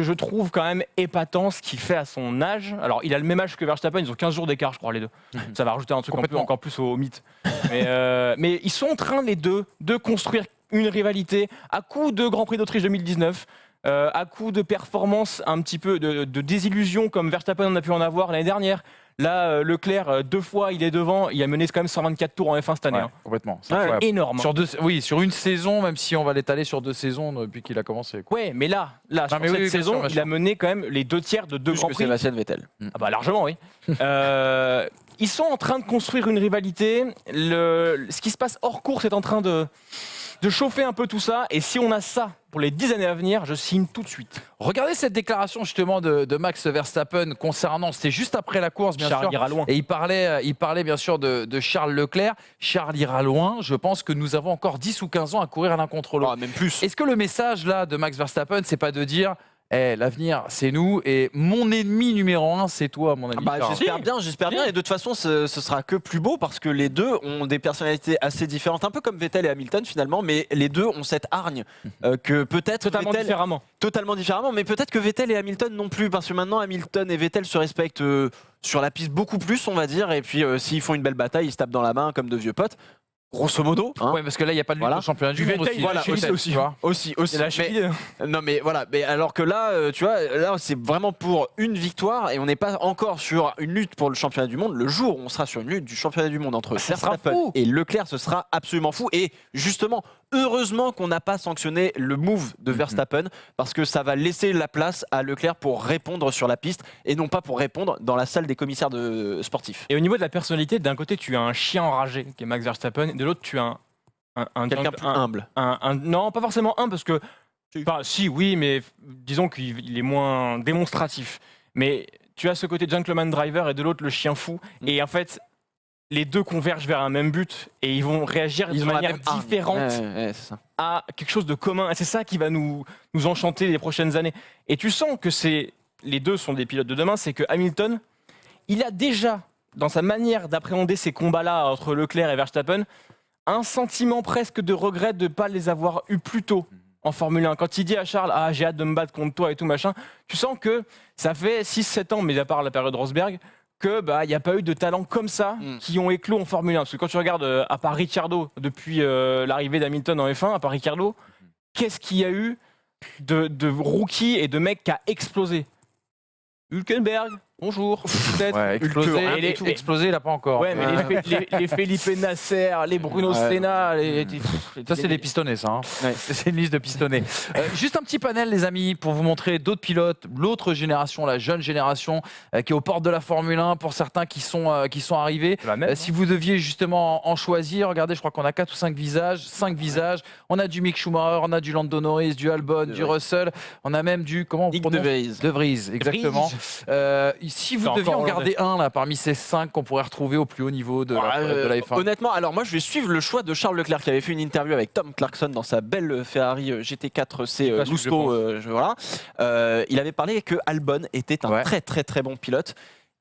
je trouve quand même épatant ce qu'il fait à son âge. Alors, il a le même âge que Verstappen, ils ont 15 jours d'écart, je crois, les deux. Ça va rajouter un truc Complètement. encore plus au mythe. Mais ils sont en train, les deux, de construire une rivalité à coup de Grand Prix d'Autriche 2019. À coup de performance, un petit peu de désillusion comme Verstappen en a pu en avoir l'année dernière. Là, Leclerc, 2 fois, il est devant. Il a mené quand même 124 tours en F1 cette année. Ouais, complètement. C'est Ouais, incroyable. Énorme. Sur une saison, même si on va l'étaler sur 2 saisons depuis qu'il a commencé. quoi. Ouais, mais là sur mais cette oui, bien saison, sûr, bien il sûr. a mené quand même les 2 tiers de 2 Plus Grands que Prix. Sébastien Vettel. Ah bah largement, oui. Ils sont en train de construire une rivalité. Ce qui se passe hors course est en train de chauffer un peu tout ça. Et si on a ça pour les 10 années à venir, je signe tout de suite. Regardez cette déclaration justement de Max Verstappen concernant, c'était juste après la course bien Charles sûr. ira loin. Et il parlait bien sûr de Charles Leclerc. Charles ira loin. Je pense que nous avons encore 10 ou 15 ans à courir l'un contre l'autre. Même plus. Est-ce que le message là de Max Verstappen, c'est pas de dire l'avenir c'est nous et mon ennemi numéro 1 c'est toi mon ami Charles. J'espère bien. Et de toute façon, ce sera que plus beau parce que les deux ont des personnalités assez différentes, un peu comme Vettel et Hamilton finalement, mais les deux ont cette hargne que peut-être Totalement Vettel, différemment. totalement différemment, mais peut-être que Vettel et Hamilton non plus, parce que maintenant Hamilton et Vettel se respectent sur la piste beaucoup plus, on va dire, et puis s'ils font une belle bataille, ils se tapent dans la main comme de vieux potes. Grosso modo, Ouais, parce que là il n'y a pas de lutte Voilà. au championnat du Vettel, monde il va lâcher peut-être, aussi. tu vois. aussi. C'est la cheville. Non mais voilà, mais alors que là, tu vois, là c'est vraiment pour une victoire et on n'est pas encore sur une lutte pour le championnat du monde. Le jour où on sera sur une lutte du championnat du monde entre Ça sera Verstappen fou. et Leclerc, ce sera absolument fou. Et justement, Heureusement qu'on n'a pas sanctionné le move de Verstappen parce que ça va laisser la place à Leclerc pour répondre sur la piste et non pas pour répondre dans la salle des commissaires sportifs. Et au niveau de la personnalité, d'un côté, tu as un chien enragé qui est Max Verstappen, et de l'autre, tu as Quelqu'un plus humble. non, pas forcément un, parce que. Enfin, si, oui, mais disons qu'il est moins démonstratif. Mais tu as ce côté gentleman driver et de l'autre, le chien fou. Et en fait, les deux convergent vers un même but et ils vont réagir de ont la manière même arme. différente C'est ça. à quelque chose de commun. Et c'est ça qui va nous enchanter les prochaines années. Et tu sens que les deux sont des pilotes de demain, c'est que Hamilton, il a déjà, dans sa manière d'appréhender ces combats-là entre Leclerc et Verstappen, un sentiment presque de regret de ne pas les avoir eus plus tôt en Formule 1. Quand il dit à Charles « Ah, j'ai hâte de me battre contre toi et tout machin », tu sens que ça fait 6-7 ans, mais à part la période Rosberg, que il n'y a pas eu de talents comme ça qui ont éclos en Formule 1. Parce que quand tu regardes, à part Ricciardo, depuis l'arrivée d'Hamilton en F1, à part Ricciardo, qu'est-ce qu'il y a eu de rookies et de mecs qui a explosé? Hülkenberg, bonjour, peut-être. Ouais, explosé, Et les- explosé, il n'a pas encore. Ouais, mais les Felipe Nasser, les Bruno Senna, Ça, c'est des pistonnés, ça. Hein. Ouais. C'est une liste de pistonnés. Juste un petit panel, les amis, pour vous montrer d'autres pilotes, l'autre génération, la jeune génération, qui est aux portes de la Formule 1, pour certains qui sont arrivés. Si vous deviez justement en choisir, regardez, je crois qu'on a 4 ou 5 visages. On a du Mick Schumacher, on a du Lando Norris, du Albon, du Russell. On a même du... Comment on Nick prononce ? De Vries. De Vries, exactement. Si vous C'est deviez encore en garder un là, parmi ces 5 qu'on pourrait retrouver au plus haut niveau de la F1. Honnêtement, alors moi je vais suivre le choix de Charles Leclerc qui avait fait une interview avec Tom Clarkson dans sa belle Ferrari GT4C pas celui que Gusto. Voilà. Il avait parlé que Albon était un très très très bon pilote.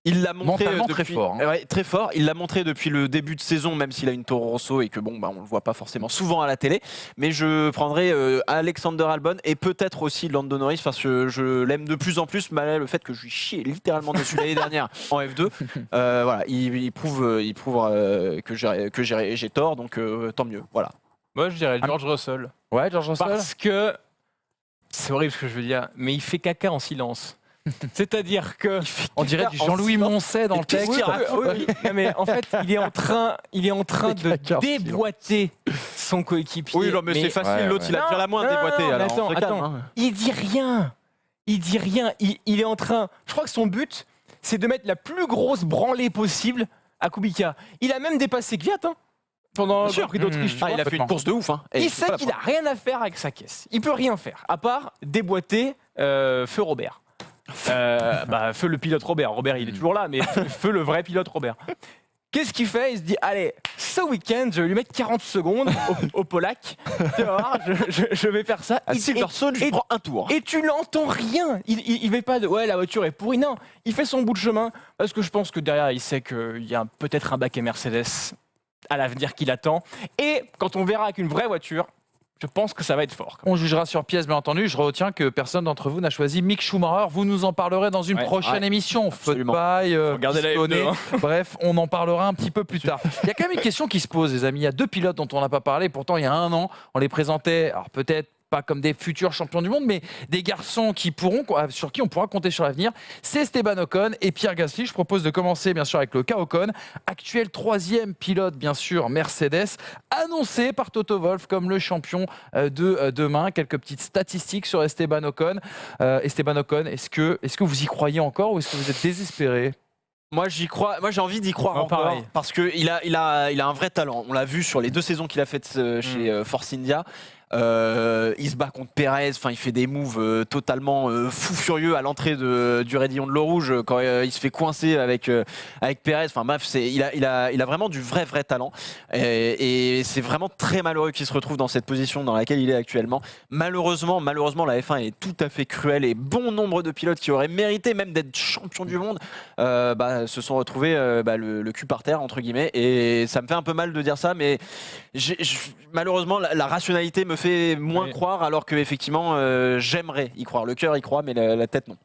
Il l'a montré Mentalement depuis, très fort, hein. Ouais, très fort. Il l'a montré depuis le début de saison, même s'il a une Toro Rosso et que on le voit pas forcément souvent à la télé. Mais je prendrai Alexander Albon et peut-être aussi Lando Norris parce que je l'aime de plus en plus malgré le fait que je lui chiais littéralement dessus l'année dernière en F2. Voilà, il prouve que j'ai tort, donc tant mieux. Voilà. Moi, je dirais George Russell. Ouais, George Russell. Parce que, c'est horrible ce que je veux dire, mais il fait caca en silence. C'est-à-dire que... On dirait du Jean-Louis Moncet dans le qu'est-ce texte. qu'il raconte Oui. Non, mais en fait, il est en train de caca en déboîter son coéquipier. Oui, non, mais c'est facile. Ouais, L'autre, ouais. il a déjà la moins déboîtée. Non, mais Alors, on se calme, attends. hein. Il dit rien. Il est en train... Je crois que son but, c'est de mettre la plus grosse branlée possible à Kubica. Il a même dépassé Kvyat, pendant le Bien sûr. Grand Prix d'Autriche. tu Ah, il vois. a fait une course de ouf. Hein. Et Il c'est sait pas la qu'il a rien à faire avec sa caisse. Il peut rien faire, à part déboîter Feu Robert. Feu le pilote Robert. Robert, il est toujours là, mais feu le vrai pilote Robert. Qu'est-ce qu'il fait? Il se dit, allez, ce week-end, je vais lui mettre 40 secondes au Polac. Tu vas voir, je vais faire ça. À Silverstone, je prends un tour. Et tu l'entends rien. Il fait pas de ouais, la voiture est pourrie. Non, il fait son bout de chemin parce que je pense que derrière, il sait qu'il y a peut-être un baquet Mercedes à l'avenir qui l'attend. Et quand on verra qu'une vraie voiture, je pense que ça va être fort. On jugera sur pièce, bien entendu. Je retiens que personne d'entre vous n'a choisi Mick Schumacher. Vous nous en parlerez dans une prochaine émission. Feu de Absolument. paille, Regardez la pistonné. F2, Bref, on en parlera un petit peu plus tard. Il y a quand même une question qui se pose, les amis. Il y a 2 pilotes dont on n'a pas parlé. Pourtant, il y a un an, on les présentait, alors peut-être pas comme des futurs champions du monde, mais des garçons sur qui on pourra compter sur l'avenir. C'est Esteban Ocon et Pierre Gasly. Je propose de commencer bien sûr avec le cas Ocon, actuel 3e pilote bien sûr Mercedes, annoncé par Toto Wolff comme le champion de demain. Quelques petites statistiques sur Esteban Ocon. Esteban Ocon, est-ce que vous y croyez encore ou est-ce que vous êtes désespéré ? Moi, j'y crois. Moi, j'ai envie d'y croire encore pareil. parce que il a un vrai talent. On l'a vu sur les 2 saisons qu'il a faites chez Force India. Il se bat contre Perez, enfin il fait des moves totalement fou furieux à l'entrée du raidillon de l'eau rouge quand il se fait coincer avec Perez. Enfin bref, il a vraiment du vrai talent et c'est vraiment très malheureux qu'il se retrouve dans cette position dans laquelle il est actuellement. Malheureusement la F1 est tout à fait cruelle et bon nombre de pilotes qui auraient mérité même d'être champions du monde se sont retrouvés le cul par terre entre guillemets et ça me fait un peu mal de dire ça, mais malheureusement la rationalité me fait moins croire alors que effectivement j'aimerais y croire. Le cœur y croit mais la tête non.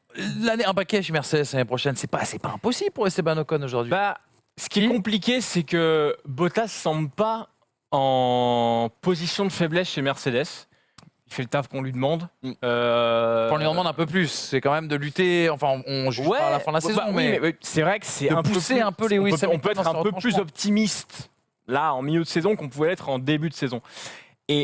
L'année, un paquet chez Mercedes l'année prochaine, c'est pas impossible pour Esteban Ocon aujourd'hui. Ce qui est compliqué, c'est que Bottas semble pas en position de faiblesse chez Mercedes. Il fait le taf qu'on lui demande. On lui en demande un peu plus. C'est quand même de lutter. Enfin, on juge pas à la fin de la saison, mais c'est vrai que c'est de un peu pousser plus- un peu Lewis on peut Hamilton être dans un ce peu plus retranchement. optimiste là en milieu de saison qu'on pouvait l'être en début de saison.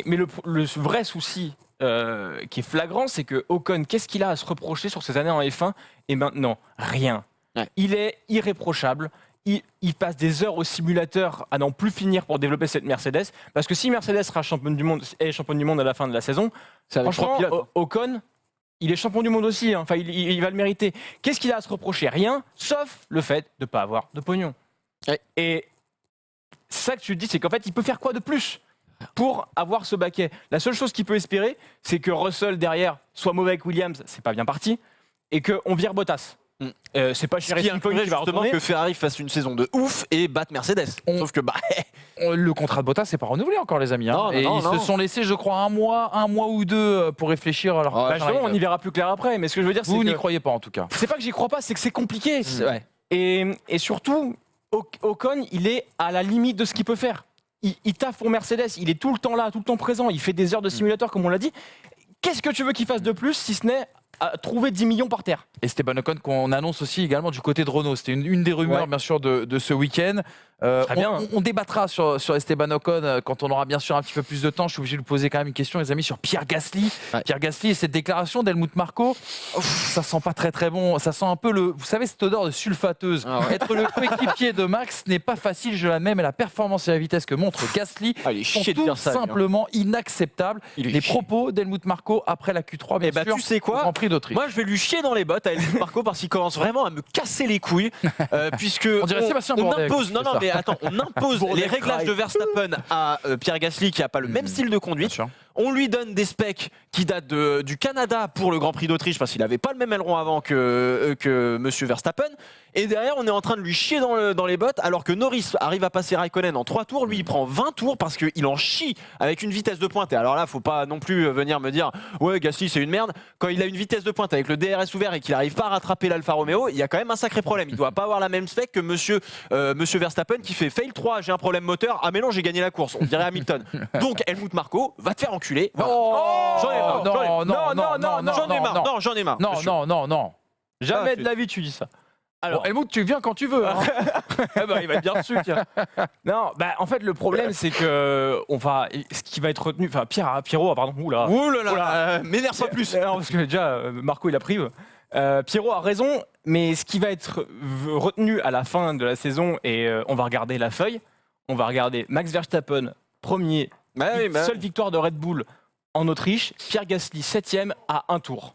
Mais le vrai souci qui est flagrant, c'est que Ocon, qu'est-ce qu'il a à se reprocher sur ses années en F1 et maintenant rien. Ouais. Il est irréprochable. Il passe des heures au simulateur à n'en plus finir pour développer cette Mercedes. Parce que si Mercedes sera championne du monde à la fin de la saison, C'est avec 3 franchement, pilotes. Ocon, il est champion du monde aussi. Enfin, il va le mériter. Qu'est-ce qu'il a à se reprocher? Rien, sauf le fait de ne pas avoir de pognon. Ouais. Et c'est ça que tu te dis, c'est qu'en fait, il peut faire quoi de plus pour avoir ce baquet? La seule chose qu'il peut espérer, c'est que Russell derrière soit mauvais avec Williams, c'est pas bien parti, et qu'on vire Bottas. C'est pas Ce chez qui Racing Point inclurait qui va justement retourner. que Ferrari fasse une saison de ouf et batte Mercedes. Sauf que Le contrat de Bottas n'est pas renouvelé encore, les amis. Hein. Non, Et non, ils non. se sont laissés, je crois, un mois ou deux pour réfléchir à leur Ouais, Bah, justement, on y verra plus clair après. Mais ce que je veux dire, c'est Vous n'y que croyez pas, en tout cas. c'est pas que j'y crois pas, c'est que c'est compliqué. ouais. Et surtout, Ocon, il est à la limite de ce qu'il peut faire. Il taffe pour Mercedes, il est tout le temps là, tout le temps présent, il fait des heures de simulateur, comme on l'a dit. Qu'est-ce que tu veux qu'il fasse de plus, si ce n'est à trouver 10 millions par terre? Esteban Ocon qu'on annonce aussi également du côté de Renault. C'était une des rumeurs, Ouais. bien sûr, de ce week-end. Très bien. On débattra sur Esteban Ocon quand on aura bien sûr un petit peu plus de temps. Je suis obligé de vous poser quand même une question, les amis, sur Pierre Gasly. Ouais. Pierre Gasly et cette déclaration d'Helmut Marko, ça sent pas très très bon. Ça sent un peu vous savez, cette odeur de sulfateuse. Ah ouais. Être le coéquipier de Max n'est pas facile, je l'admets, mais la performance et la vitesse que montre Gasly Il est sont chier de tout dire ça. lui, hein. simplement inacceptables. Il est Les chier. propos d'Helmut Marko après la Q3, bien Eh bah, sûr, tu sais quoi au Grand Prix d'Autriche. Moi, je vais lui chier dans les bottes à Helmut Marko parce qu'il commence vraiment à me casser les couilles. Puisque On dirait Sébastien Bourdais impose, qui non, fait non, ça. mais attends, on impose Bourdais les réglages cry. de Verstappen à Pierre Gasly qui n'a pas le même style de Bien conduite. sûr. On lui donne des specs qui datent du Canada pour le Grand Prix d'Autriche parce qu'il n'avait pas le même aileron avant que Monsieur Verstappen. Et derrière, on est en train de lui chier dans les bottes alors que Norris arrive à passer Raikkonen en 3 tours. Lui, il prend 20 tours parce qu'il en chie avec une vitesse de pointe. Et alors là, faut pas non plus venir me dire ouais, Gasly, c'est une merde. Quand il a une vitesse de pointe avec le DRS ouvert et qu'il n'arrive pas à rattraper l'Alfa Romeo, il y a quand même un sacré problème. Il doit pas avoir la même spec que Monsieur Verstappen qui fait fail 3, j'ai un problème moteur. Ah mais non, j'ai gagné la course. On dirait Hamilton. Donc Helmut Marko va te faire enculer. Voilà. J'en ai marre. J'en ai marre. Non, j'en ai marre. Non, monsieur. non. Jamais Ah, de la vie tu dis ça. Alors, Helmut, tu viens quand tu veux. Hein. Ah bah, il va être bien dessus, tiens. Non, bah en fait le problème c'est que ce qui va être retenu, enfin Pierrot, pardon, oula. Ouh là là, Oula. m'énerve pas plus. Non, parce que déjà Marco il a pris. Pierrot a raison, mais ce qui va être retenu à la fin de la saison et on va regarder la feuille, on va regarder Max Verstappen premier, seule victoire de Red Bull en Autriche, Pierre Gasly 7e à un tour.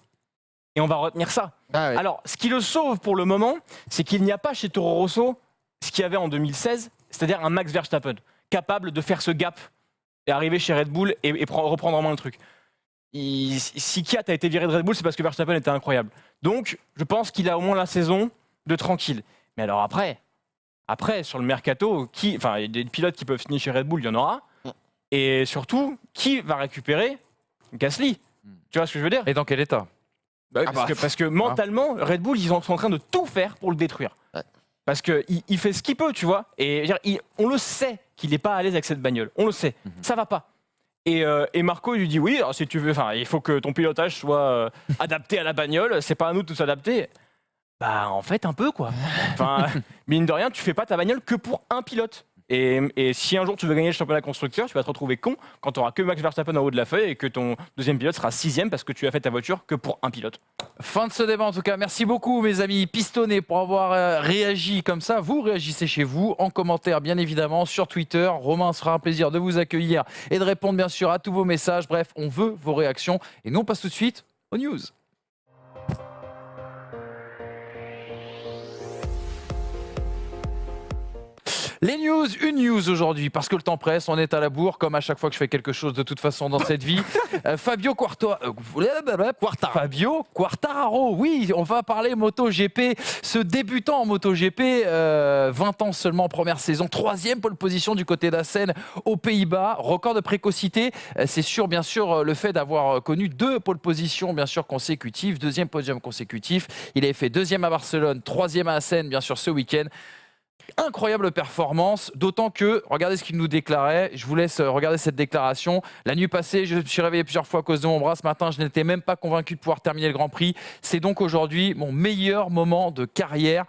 Et on va retenir ça. Ah ouais. Alors, ce qui le sauve pour le moment, c'est qu'il n'y a pas chez Toro Rosso ce qu'il y avait en 2016, c'est-à-dire un Max Verstappen, capable de faire ce gap et arriver chez Red Bull et reprendre en main le truc. Si Kiat a été viré de Red Bull, c'est parce que Verstappen était incroyable. Donc, je pense qu'il a au moins la saison de tranquille. Mais alors après, sur le mercato, il y a des pilotes qui peuvent finir chez Red Bull, il y en aura. Et surtout, qui va récupérer Gasly? Tu vois ce que je veux dire? Et dans quel état? Parce que mentalement, Red Bull, ils sont en train de tout faire pour le détruire. Ouais. Parce qu'il fait ce qu'il peut, tu vois. Et on le sait qu'il n'est pas à l'aise avec cette bagnole. On le sait. Ça va pas. Et Marco, il lui dit oui, alors, si tu veux, il faut que ton pilotage soit adapté à la bagnole. C'est pas à nous de s'adapter. Bah, en fait, un peu, quoi. Enfin, mine de rien, tu fais pas ta bagnole que pour un pilote. Et si un jour tu veux gagner le championnat constructeur, tu vas te retrouver con quand tu auras que Max Verstappen en haut de la feuille et que ton deuxième pilote sera 6e parce que tu as fait ta voiture que pour un pilote. Fin de ce débat en tout cas. Merci beaucoup mes amis pistonnés pour avoir réagi comme ça. Vous réagissez chez vous en commentaire bien évidemment sur Twitter. Romain, sera un plaisir de vous accueillir et de répondre bien sûr à tous vos messages. Bref, on veut vos réactions et nous on passe tout de suite aux news. Les news, une news aujourd'hui, parce que le temps presse, on est à la bourre, comme à chaque fois que je fais quelque chose de toute façon dans cette vie. Fabio Quartararo, oui, on va parler MotoGP, ce débutant en MotoGP, 20 ans seulement, première saison, 3e pole position du côté d'Assen aux Pays-Bas, record de précocité, c'est sûr bien sûr le fait d'avoir connu 2 pole positions bien sûr consécutives, 2e podium consécutif, il avait fait 2e à Barcelone, 3e à Assen bien sûr ce week-end. Incroyable performance, d'autant que, regardez ce qu'il nous déclarait, je vous laisse regarder cette déclaration. La nuit passée, je me suis réveillé plusieurs fois à cause de mon bras. Ce matin, je n'étais même pas convaincu de pouvoir terminer le Grand Prix. C'est donc aujourd'hui mon meilleur moment de carrière.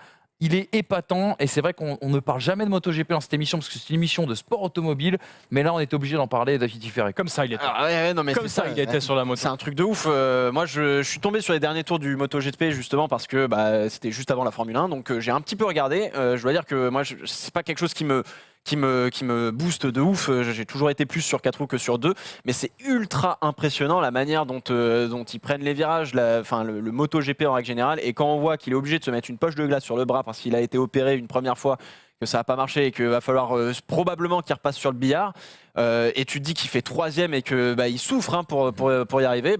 Il est épatant et c'est vrai qu'on ne parle jamais de MotoGP dans cette émission parce que c'est une émission de sport automobile. Mais là, on est obligé d'en parler, David Ferré. Comme ça, il était. Ah, ouais, non, mais Comme c'est ça, il était sur la moto. C'est un truc de ouf. Moi, je suis tombé sur les derniers tours du MotoGP justement parce que c'était juste avant la Formule 1, donc j'ai un petit peu regardé. Je dois dire que moi, c'est pas quelque chose qui me booste de ouf. J'ai toujours été plus sur 4 roues que sur 2, mais c'est ultra impressionnant la manière dont ils prennent les virages, le MotoGP en règle générale. Et quand on voit qu'il est obligé de se mettre une poche de glace sur le bras parce qu'il a été opéré une première fois, que ça n'a pas marché et qu'il va falloir probablement qu'il repasse sur le billard, et tu te dis qu'il fait 3e et que il souffre pour y arriver,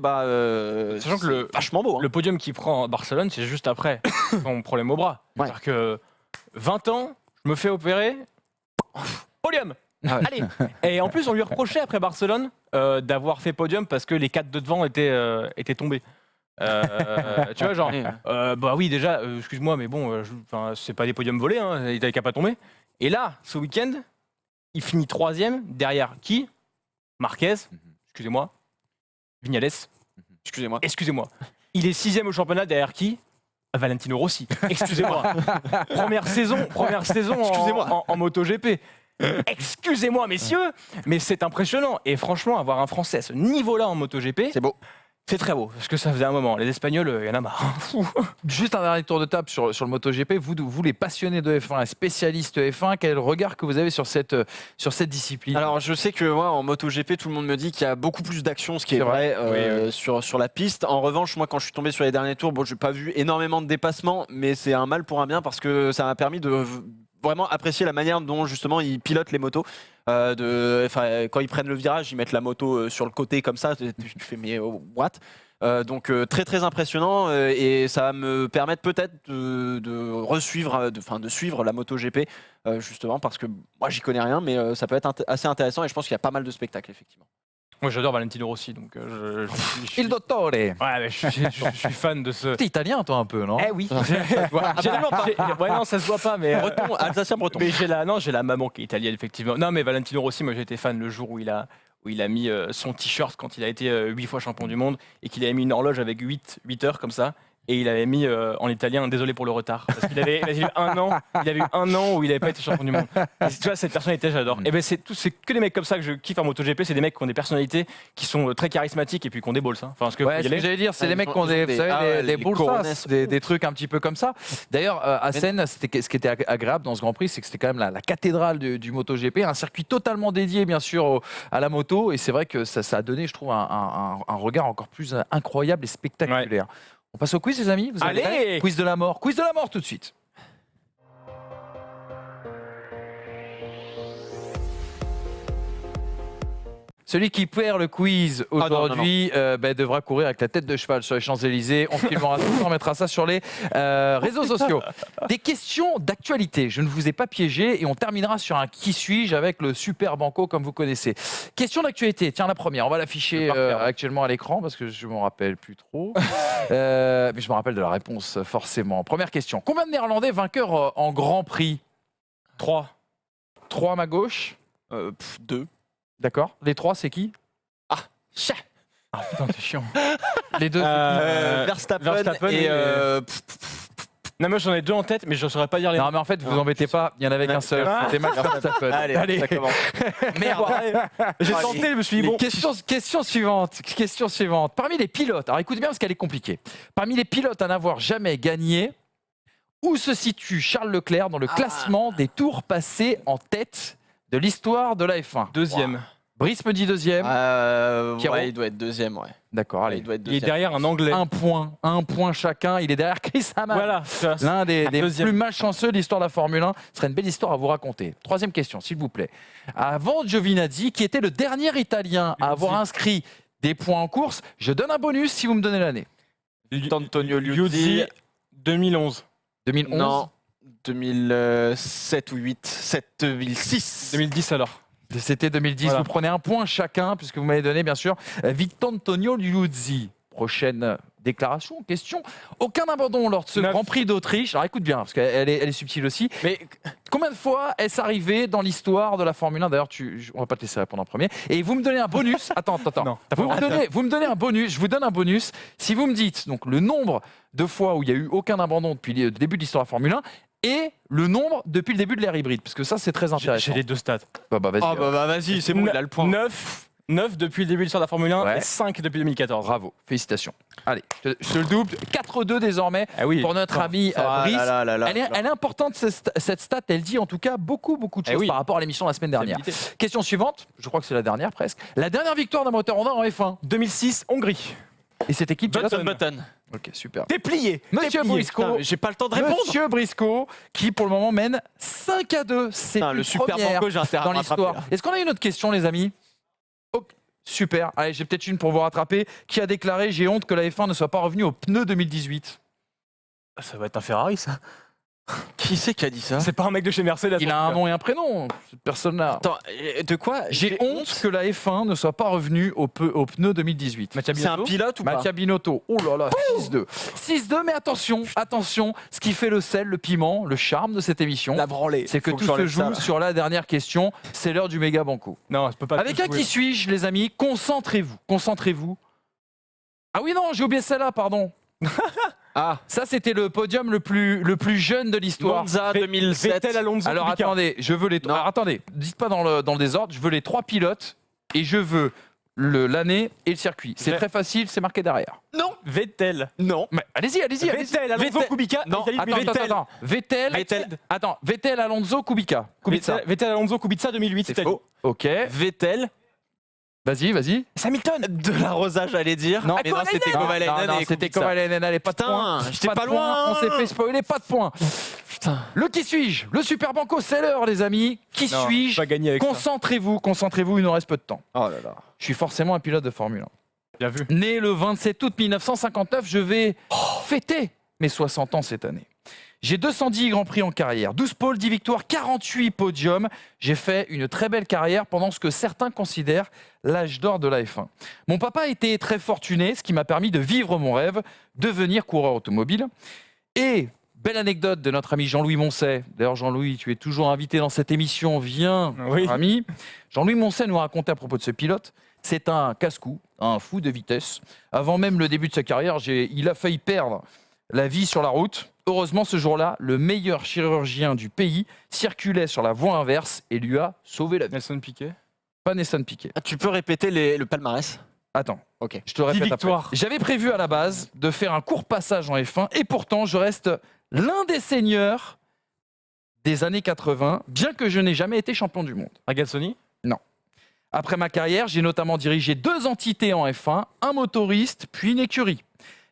Sachant que vachement beau. Le podium qu'il prend à Barcelone, c'est juste après son problème au bras. Ouais. C'est-à-dire que 20 ans, je me fais opérer, podium. Ah ouais. Allez. Et en plus, on lui reprochait après Barcelone d'avoir fait podium parce que les 4 de devant étaient tombés. Tu vois, genre, oui, déjà, excuse-moi, mais bon, c'est pas des podiums volés, hein, il n'avait qu'à pas tomber. Et là, ce week-end, il finit 3e derrière qui? Marquez, excusez-moi, Vignales, excusez-moi. Il est 6e au championnat derrière qui? Valentino Rossi, excusez-moi. Première saison Excusez-moi. en MotoGP. Excusez-moi, messieurs, mais c'est impressionnant. Et franchement, avoir un Français à ce niveau-là en MotoGP, C'est beau. c'est très beau, parce que ça faisait un moment. Les Espagnols, il y en a marre. Juste un dernier tour de table sur le MotoGP. Vous les passionnés de F1, les spécialistes F1, quel est le regard que vous avez sur cette discipline? Alors je sais que moi en MotoGP tout le monde me dit qu'il y a beaucoup plus d'action, ce qui est C'est vrai, Oui. sur la piste. En revanche moi quand je suis tombé sur les derniers tours, j'ai pas vu énormément de dépassements, mais c'est un mal pour un bien parce que ça m'a permis de vraiment apprécier la manière dont justement ils pilotent les motos. Quand ils prennent le virage, ils mettent la moto sur le côté comme ça, tu fais mais what? Donc très très impressionnant, et ça va me permettre peut-être de suivre la MotoGP justement parce que moi j'y connais rien, mais ça peut être assez intéressant et je pense qu'il y a pas mal de spectacles effectivement. Moi, j'adore Valentino Rossi, donc je suis... Il dottore. Ouais, mais je suis fan de ce... T'es italien, toi, un peu, non? Eh oui. Ouais, non, ça se voit pas, mais... Breton, Alsacien breton. Mais j'ai la maman qui est italienne, effectivement. Non, mais Valentino Rossi, moi j'étais fan le jour où il a mis son t-shirt quand il a été 8 fois champion du monde et qu'il avait mis une horloge avec 8 heures comme ça. Et il avait mis en italien désolé pour le retard parce qu'il avait eu un an où il n'avait pas été champion du monde. Et tu vois, cette personnalité, j'adore. Et ben c'est que des mecs comme ça que je kiffe en MotoGP, c'est des mecs qui ont des personnalités qui sont très charismatiques et puis qui ont des balls. Hein. Enfin, parce que Ouais, c'est ce que j'allais dire, c'est des mecs qui ont des balls, des trucs un petit peu comme ça. D'ailleurs, à Assen, ce qui était agréable dans ce Grand Prix, c'est que c'était quand même la cathédrale du MotoGP, un circuit totalement dédié, bien sûr, à la moto. Et c'est vrai que ça a donné, je trouve, un regard encore plus incroyable et spectaculaire. Ouais. On passe au quiz, les amis? Vous avez prêt? Quiz de la mort. Quiz de la mort tout de suite. Celui qui perd le quiz aujourd'hui devra courir avec la tête de cheval sur les Champs-Élysées. On filmera tout, on remettra ça sur les réseaux sociaux. Des questions d'actualité. Je ne vous ai pas piégé et on terminera sur un qui suis-je avec le super banco comme vous connaissez. Question d'actualité. Tiens, la première. On va l'afficher actuellement à l'écran parce que je ne m'en rappelle plus trop. Mais je me rappelle de la réponse forcément. Première question. Combien de Néerlandais vainqueurs en Grand Prix? 3. 3 à ma gauche. 2. D'accord. Les 3, c'est qui? Ah, putain, c'est chiant. Les 2, Verstappen et... Non, moi j'en ai 2 en tête, mais je ne saurais pas dire les noms. Non, mais en fait, vous embêtez pas, il y en avait qu'un seul. C'était Max Verstappen. Allez, ça commence. Merde. J'ai tenté, je me suis dit bon. Question suivante. Parmi les pilotes, alors écoutez bien parce qu'elle est compliquée. Parmi les pilotes à n'avoir jamais gagné, où se situe Charles Leclerc dans le classement des tours passés en tête de l'histoire de la F1? 2e. Brice me dit 2e. Ouais, il doit être 2e, ouais. D'accord, allez. Il est derrière un Anglais. Un point chacun. Il est derrière Chris Hamann. Voilà. L'un des plus malchanceux de l'histoire de la Formule 1. Ce serait une belle histoire à vous raconter. 3e question, s'il vous plaît. Avant Giovinazzi, qui était le dernier Italien à avoir inscrit des points en course, je donne un bonus si vous me donnez l'année. Antonio Liuzzi, 2011. 2011. Non, 2007 ou 2006. 2010 alors. C'était 2010. Voilà. Vous prenez un point chacun, puisque vous m'avez donné, bien sûr, Vittorio Liuzzi. Prochaine déclaration, question. Aucun abandon lors de ce Grand Prix d'Autriche. Alors écoute bien, parce qu'elle est subtile aussi. Mais combien de fois est-ce arrivé dans l'histoire de la Formule 1? D'ailleurs, on va pas te laisser répondre en premier. Et vous me donnez un bonus. Attends. Non, vous me donnez un bonus. Je vous donne un bonus. Si vous me dites donc le nombre de fois où il n'y a eu aucun abandon depuis le début de l'histoire de la Formule 1, et le nombre depuis le début de l'ère hybride, parce que ça c'est très intéressant. J'ai les deux stats. Vas-y. Ah bah vas-y, c'est bon, il a le point. 9 depuis le début de l'histoire de la Formule 1 Ouais. et 5 depuis 2014. Bravo, félicitations. Allez, je te le double, 4-2 désormais Ah oui. pour notre ami Brice. là, Elle est importante cette stat, elle dit en tout cas beaucoup de choses oui. par rapport à l'émission de la semaine dernière. Question suivante, je crois que c'est la dernière presque. La dernière victoire d'un moteur Honda en F1. 2006, Hongrie. Et cette équipe Button. Ok, super. T'es plié. Monsieur Putain, Briscoe, mais j'ai pas le temps de répondre. Monsieur Briscoe, qui pour le moment mène 5-2. C'est Putain, une le Super première Banco, j'ai intérêt à dans me rattraper, l'histoire. là. Est-ce qu'on a une autre question, les amis? Ok, super. Allez, j'ai peut-être une pour vous rattraper. Qui a déclaré « J'ai honte que la F1 ne soit pas revenue aux pneus 2018 ». Ça va être un Ferrari, ça. Qui c'est qui a dit ça? C'est pas un mec de chez Mercedes. Il a un nom et un prénom, cette personne-là. Attends, de quoi? J'ai honte que la F1 ne soit pas revenue aux pneus 2018. C'est un pilote ou pas? Mattia Binotto. Oh là là, 6-2. 6-2, mais attention, ce qui fait le sel, le piment, le charme de cette émission, La branlée. c'est que Faut tout j'enlève se joue ça, là. sur la dernière question. C'est l'heure du méga banco. Non, ça peut pas. Avec un qui suis-je, les amis? Concentrez-vous. Concentrez-vous. Ah oui, non, j'ai oublié celle-là, pardon. Ah, Ça, c'était le podium le plus jeune de l'histoire. Monza 2007. Vettel, Alonso, Alors Kubica. attendez, je veux les Non. alors, attendez, dites pas dans le désordre, je veux les 3 pilotes et je veux l'année et le circuit. C'est Ouais. très facile, c'est marqué derrière. Non, Vettel. non. Mais allez-y. Vettel, Alonso, Vettel. Kubica. Non, Italie, Attends. Vettel, Alonso, Kubica. Vettel, Alonso, Kubica 2008. C'est Italie. faux. Ok. Vettel. Vas-y. Hamilton. De l'arrosage, j'allais dire. Non. mais non, c'était Kovalainen. Non, et c'était Kubica. Kovalainen, allez, pas de Putain, points. j'étais pas de loin. points, on s'est fait spoiler, pas de points. Putain. Le qui suis-je? Le Super Banco, c'est l'heure, les amis. Qui Non, suis-je? pas gagné avec ça. Concentrez-vous, il nous reste peu de temps. Oh là là. Je suis forcément un pilote de Formule 1. Bien vu. Né le 27 août 1959, je vais fêter mes 60 ans cette année. J'ai 210 Grands Prix en carrière, 12 pôles, 10 victoires, 48 podiums. J'ai fait une très belle carrière pendant ce que certains considèrent l'âge d'or de la F1. Mon papa a été très fortuné, ce qui m'a permis de vivre mon rêve, devenir coureur automobile. Et belle anecdote de notre ami Jean-Louis Moncet. D'ailleurs, Jean-Louis, tu es toujours invité dans cette émission. Viens, Oui. notre ami. Jean-Louis Moncet nous racontait à propos de ce pilote. C'est un casse-cou, un fou de vitesse. Avant même le début de sa carrière, il a failli perdre la vie sur la route. Heureusement, ce jour-là, le meilleur chirurgien du pays circulait sur la voie inverse et lui a sauvé la vie. Nelson Piquet. Pas Nelson Piquet. Ah, tu peux répéter le palmarès? Attends, Ok. je te le répète après. victoires. J'avais prévu à la base de faire un court passage en F1 et pourtant, je reste l'un des seigneurs des années 80, bien que je n'ai jamais été champion du monde. Ragazzoni. Après ma carrière, j'ai notamment dirigé 2 entités en F1, un motoriste, puis une écurie.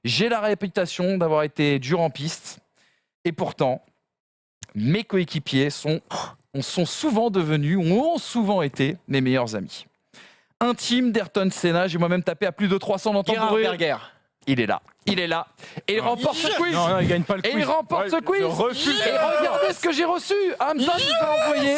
J'ai la réputation d'avoir été dur en piste. Et pourtant, mes coéquipiers sont souvent devenus, ou ont souvent été, mes meilleurs amis. Intime d'Ayrton Senna, j'ai moi-même tapé à plus de 300 dans ton Gerhard bourré. Berger. Il est là. Et il remporte ce quiz. Non, il gagne pas le Et quiz. il remporte ce quiz. Je refuse. Et regardez ce que j'ai reçu. Hamza nous a envoyé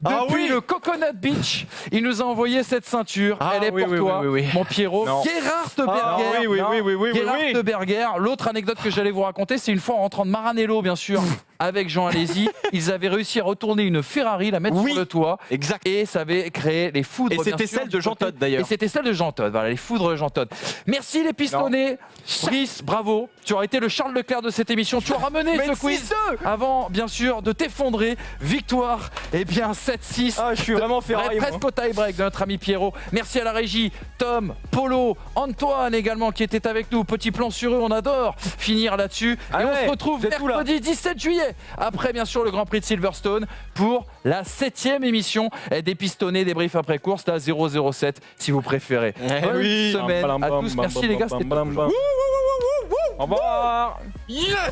Ah depuis oui. le Coconut Beach. Il nous a envoyé cette ceinture. Ah Elle est oui, pour oui, toi, oui, oui, oui. mon Pierrot. Non. Gerhard Ah Berger. oui. Gerhard Berger. L'autre anecdote que j'allais vous raconter, c'est une fois en rentrant de Maranello, bien sûr, avec Jean Alési, ils avaient réussi à retourner une Ferrari, la mettre Oui. sur le toit. Exact. Et ça avait créé les foudres. Et c'était bien sûr, celle du de Jean côté- Todt, d'ailleurs. Et c'était celle de Jean Todt. Voilà, les foudres de Jean Todt. Merci les pistonnés. Brice, bravo. Tu auras été le Charles Leclerc de cette émission. Tu auras mené ce quiz avant, bien sûr, de t'effondrer. Victoire, eh bien 7-6. Ah, je suis vraiment Ferrari. moi. Presque au tie-break de notre ami Pierrot. Merci à la régie, Tom, Polo, Antoine également qui était avec nous. Petit plan sur eux, on adore finir là-dessus. Ah et on ouais, se retrouve vous êtes où, là mercredi 17 juillet, après bien sûr le Grand Prix de Silverstone, pour la 7e émission des pistonnés débrief après course, la 007 si vous préférez. Bonne oui. semaine à tous. Merci les gars, c'était top. Au revoir. Yeah.